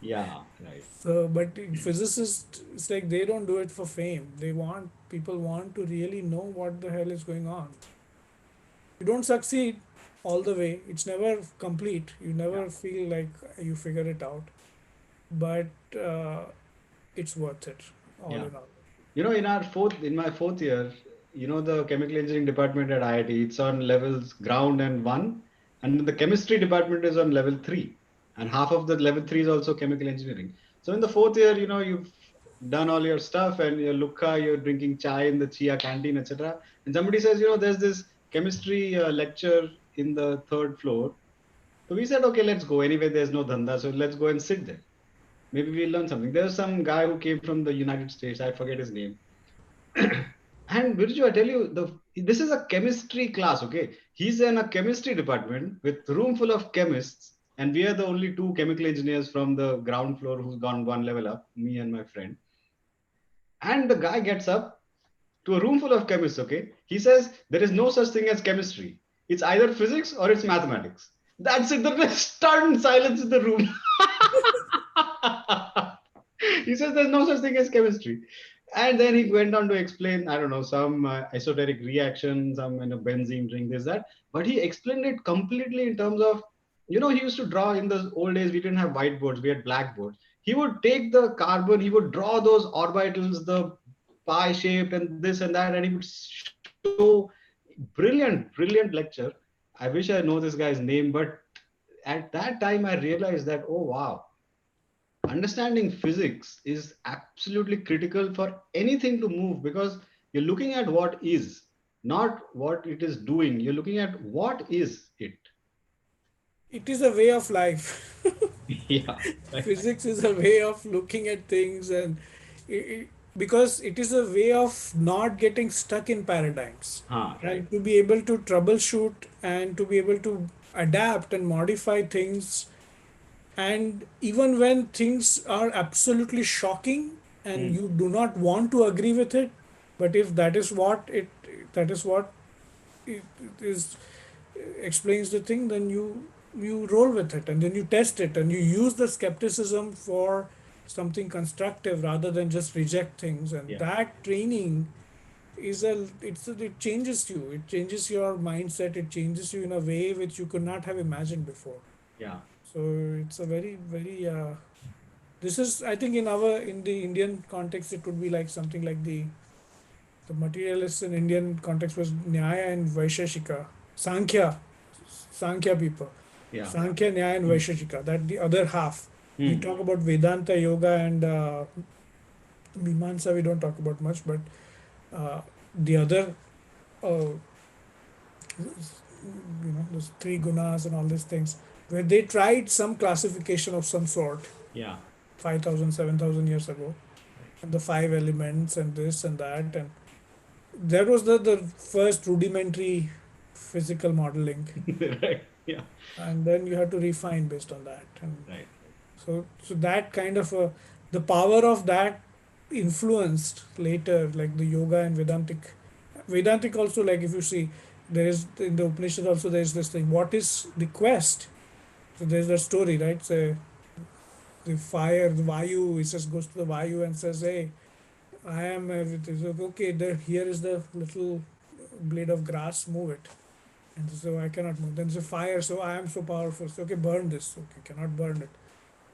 Yeah. Right. So, but physicists, it's like they don't do it for fame. People want to really know what the hell is going on. You don't succeed all the way. It's never complete. You Yeah. never feel like you figure it out. But it's worth it, all Yeah. in all. In my fourth year, the chemical engineering department at IIT, it's on levels ground and one, and the chemistry department is on level three, and half of the level three is also chemical engineering. So in the fourth year, you've done all your stuff and you're lukka, you're drinking chai in the chia canteen, etc. And somebody says, there's this chemistry lecture in the third floor. So we said, okay, let's go. Anyway, there's no dhanda, so let's go and sit there. Maybe we'll learn something. There's some guy who came from the United States. I forget his name. And Birju, I tell you, this is a chemistry class, okay? He's in a chemistry department with room full of chemists, and we are the only two chemical engineers from the ground floor who's gone one level up, me and my friend. And the guy gets up. to a room full of chemists, okay? He says there is no such thing as chemistry. It's either physics or it's mathematics. That's it. There's stunned silence in the room. He says there's no such thing as chemistry. And then he went on to explain, I don't know, some esoteric reaction, some benzene drink, this, that. But he explained it completely in terms of, he used to draw in the old days, we didn't have whiteboards, we had blackboards. He would take the carbon, he would draw those orbitals, the pie shaped and this and that, and he would show brilliant lecture. I wish I know this guy's name, but at that time I realized that, oh wow, understanding physics is absolutely critical for anything to move, because you're looking at what is, not what it is doing. You're looking at what is it. It is a way of life. Yeah, right. Physics is a way of looking at things, and because it is a way of not getting stuck in paradigms, Right. right? To be able to troubleshoot and to be able to adapt and modify things, and even when things are absolutely shocking and Hmm. you do not want to agree with it, but if that is what it is explains the thing, then you roll with it and then you test it and you use the skepticism for something constructive rather than just reject things. And Yeah, that training it changes you, it changes your mindset, it changes you in a way which you could not have imagined before. yeah. So it's a very this is, I think, in the Indian context it would be like something like the materialists in Indian context was Nyaya and Vaisheshika, Sankhya, Sankhya people. Yeah. Sankhya, Nyaya, and Hmm. Vaisheshika. That the other half. We Hmm. talk about Vedanta, Yoga, and Mimamsa. We don't talk about much, but the other, uh, those three gunas and all these things, where they tried some classification of some sort, Yeah. 5,000, 7,000 years ago, Right. and the five elements and this and that, and that was the first rudimentary physical modeling, Right. Yeah. and then you have to refine based on that. And Right. so that kind of the power of that influenced later, like the yoga and Vedantic also, like if you see, there is in the Upanishad also there is this thing. What is the quest? So there's that story, right? So the fire, the Vayu, he says goes to the Vayu and says, "Hey, I am everything." So, okay, there here is the little blade of grass. Move it. And so I cannot move. Then the fire. So I am so powerful. So okay, burn this. Okay, cannot burn it.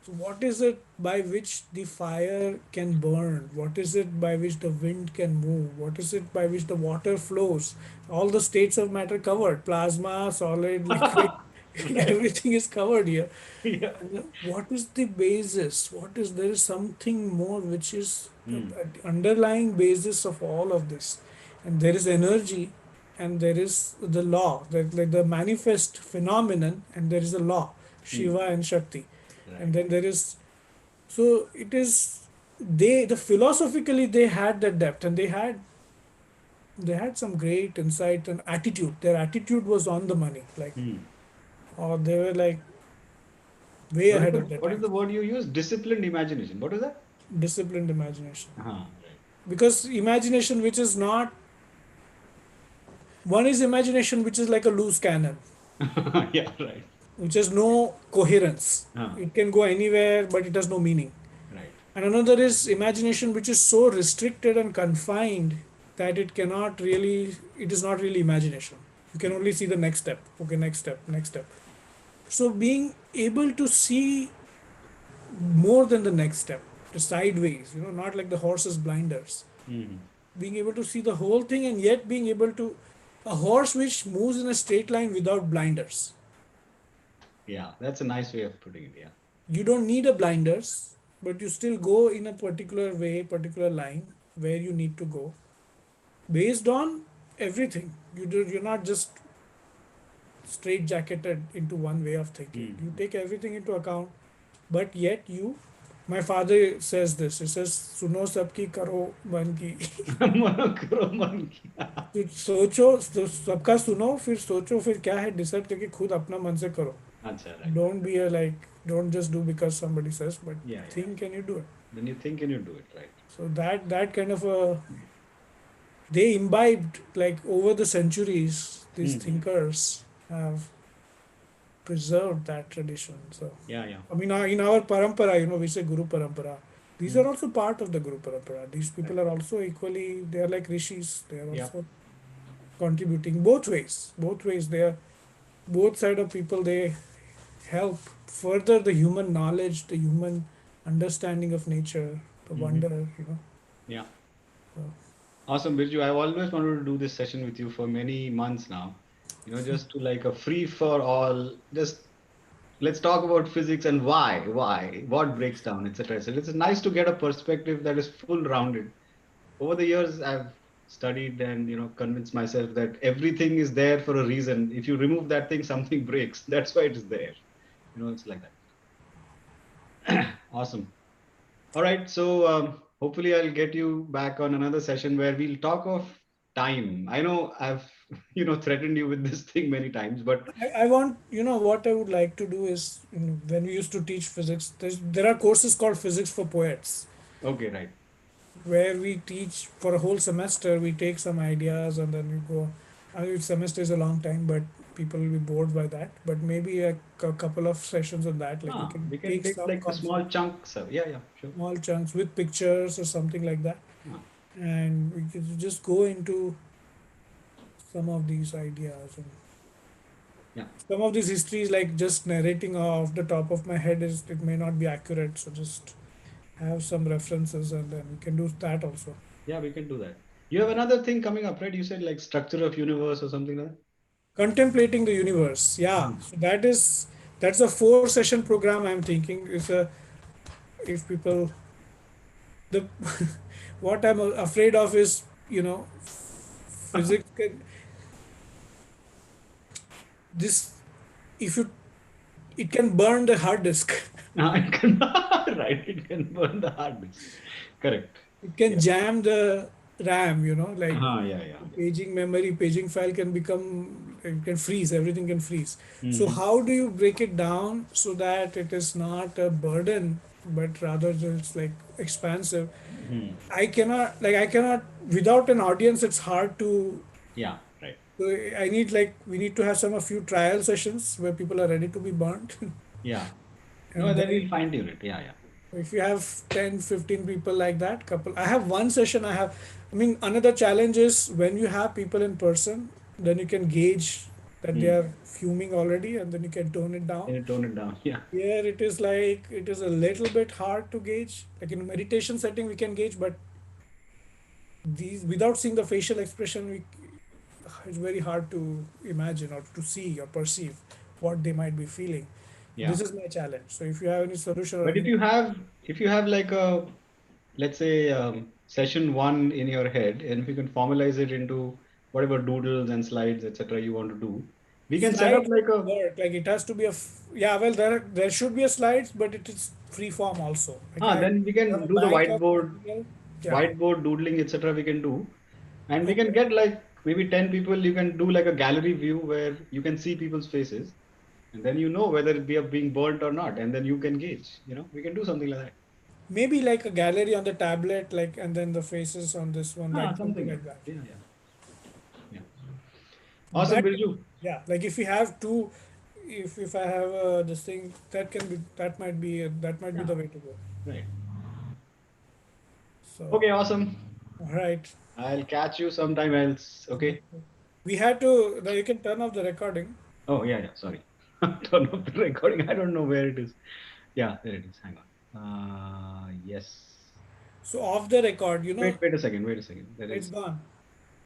So, what is it by which the fire can burn? What is it by which the wind can move? What is it by which the water flows? All the states of matter covered: plasma, solid, liquid, Right. everything is covered here. Yeah. And what is the basis? What is there is something more which is the Hmm. underlying basis of all of this, and there is energy, and there is the law, like the manifest phenomenon, and there is a law, Hmm. Shiva and Shakti, and Right. then there is, so it is, the philosophically they had that depth, and they had some great insight and attitude. Their attitude was on the money, like, Hmm. or they were like way What is ahead the of their what is time. the word you use? Disciplined imagination. What is that? Disciplined imagination, Right. because imagination which is not, one is imagination which is like a loose cannon, Yeah. Right. which has no coherence, Huh. it can go anywhere but it has no meaning. Right. And another is imagination which is so restricted and confined that it is not really imagination. You can only see the next step. Okay, next step, next step. So being able to see more than the next step, the sideways, not like the horse's blinders. Hmm. Being able to see the whole thing and yet being able to, a horse which moves in a straight line without blinders. Yeah. That's a nice way of putting it. Yeah. You don't need a blinders, but you still go in a particular way, particular line where you need to go based on everything. You're not just straight jacketed into one way of thinking. You Hmm. take everything into account, but yet you. My father says this. He says, "Suno sabki karo man ki." Monochrome. तो सोचो, तो सबका सुनो, फिर सोचो, फिर क्या है डिसाइड करके खुद अपना मन से करो. Acha, right. Don't be a like, don't just do because somebody says, but Yeah. Yeah. think, can you do it? Then you think and you do it. Right. So that kind of a they imbibed, like over the centuries, these Hmm. thinkers have preserved that tradition. So, Yeah, yeah. I mean, in our parampara, we say Guru Parampara. These are Hmm. also part of the Guru Parampara. These Right. people are also equally, they are like rishis. They are Yeah. also contributing both ways. Both ways, they are both side of people. They help further the human knowledge, the human understanding of nature, the Hmm. wonder. Yeah. So, Awesome, Birju. I've always wanted to do this session with you for many months now. Just to like a free for all, just let's talk about physics and what breaks down, etc. So it's nice to get a perspective that is full rounded. Over the years, I've studied and convinced myself that everything is there for a reason. If you remove that thing, something breaks. That's why it is there. It's like that. Awesome. All right. So hopefully I'll get you back on another session where we'll talk of time. I know I've threatened you with this thing many times, but I want, what I would like to do is, when we used to teach physics, there are courses called Physics for Poets, okay, right. where we teach for a whole semester. We take some ideas and then we go. I mean, semester is a long time, but people will be bored by that. But maybe a couple of sessions on that, like we can We can take take some like the concept, small chunks. Yeah, yeah, sure. small chunks with pictures or something like that, Ah, and we can just go into some of these ideas and yeah. some of these histories. Like just narrating off the top of my head is it may not be accurate, so just have some references and then we can do that also. Yeah, we can do that. You have another thing coming up, right? You said like structure of universe or something like that. Contemplating the universe, yeah. Hmm. So that's a 4 session program. I'm thinking is a, if people, the what I'm afraid of is, physics can, this, if you, it can burn the hard disk. It can, right. It can burn the hard disk. Correct. It can Yeah. jam the RAM, like Yeah, yeah, the yeah. paging memory, paging file can become, it can freeze, everything can freeze. So Hmm. how do you break it down so that it is not a burden, but rather just like expansive? Hmm. I cannot, without an audience, it's hard to. Yeah, right. So I need, like, we need to have some a few trial sessions where people are ready to be burnt. Yeah. No, And then then we'll fine tune it. Yeah, yeah. if you have 10, 15 people like that, couple, I have one session. I mean, another challenge is when you have people in person, then you can gauge that they Hmm. are fuming already and then you can tone it down. Can you tone it down? Yeah. Here it is like, it is a little bit hard to gauge. Like in a meditation setting, we can gauge, but these, without seeing the facial expression, it's very hard to imagine or to see or perceive what they might be feeling. So Yeah. this is my challenge. So if you have any solution or But any, if you have like a, let's say, session one in your head, and if you can formalize it into whatever doodles and slides, etc., you want to do, we can set up slides like a, won't work. Like it has to be yeah. Well, there should be a slides, but it is free form also. Like I then we have can a do the bank of material. Yeah, whiteboard doodling, etc. We can do, and we can okay. get like maybe 10 people. You can do like a gallery view where you can see people's faces, and then whether we are being burnt or not, and then you can gauge. We can do something like that. Maybe like a gallery on the tablet, like, and then the faces on this one, like something Something like like that. that. Yeah, yeah, yeah. Awesome, That Birju. yeah, like if we have two, if I have this thing, that might be Yeah, the way to go. right. So Okay, awesome. all right, I'll catch you sometime else. Okay. we had to. Now you can turn off the recording. Oh, yeah, yeah. Sorry. Turn off the recording. I don't know where it is. Yeah, there it is. Hang on. Yes. So off the record, Wait a second. Wait a second. There it's is. gone.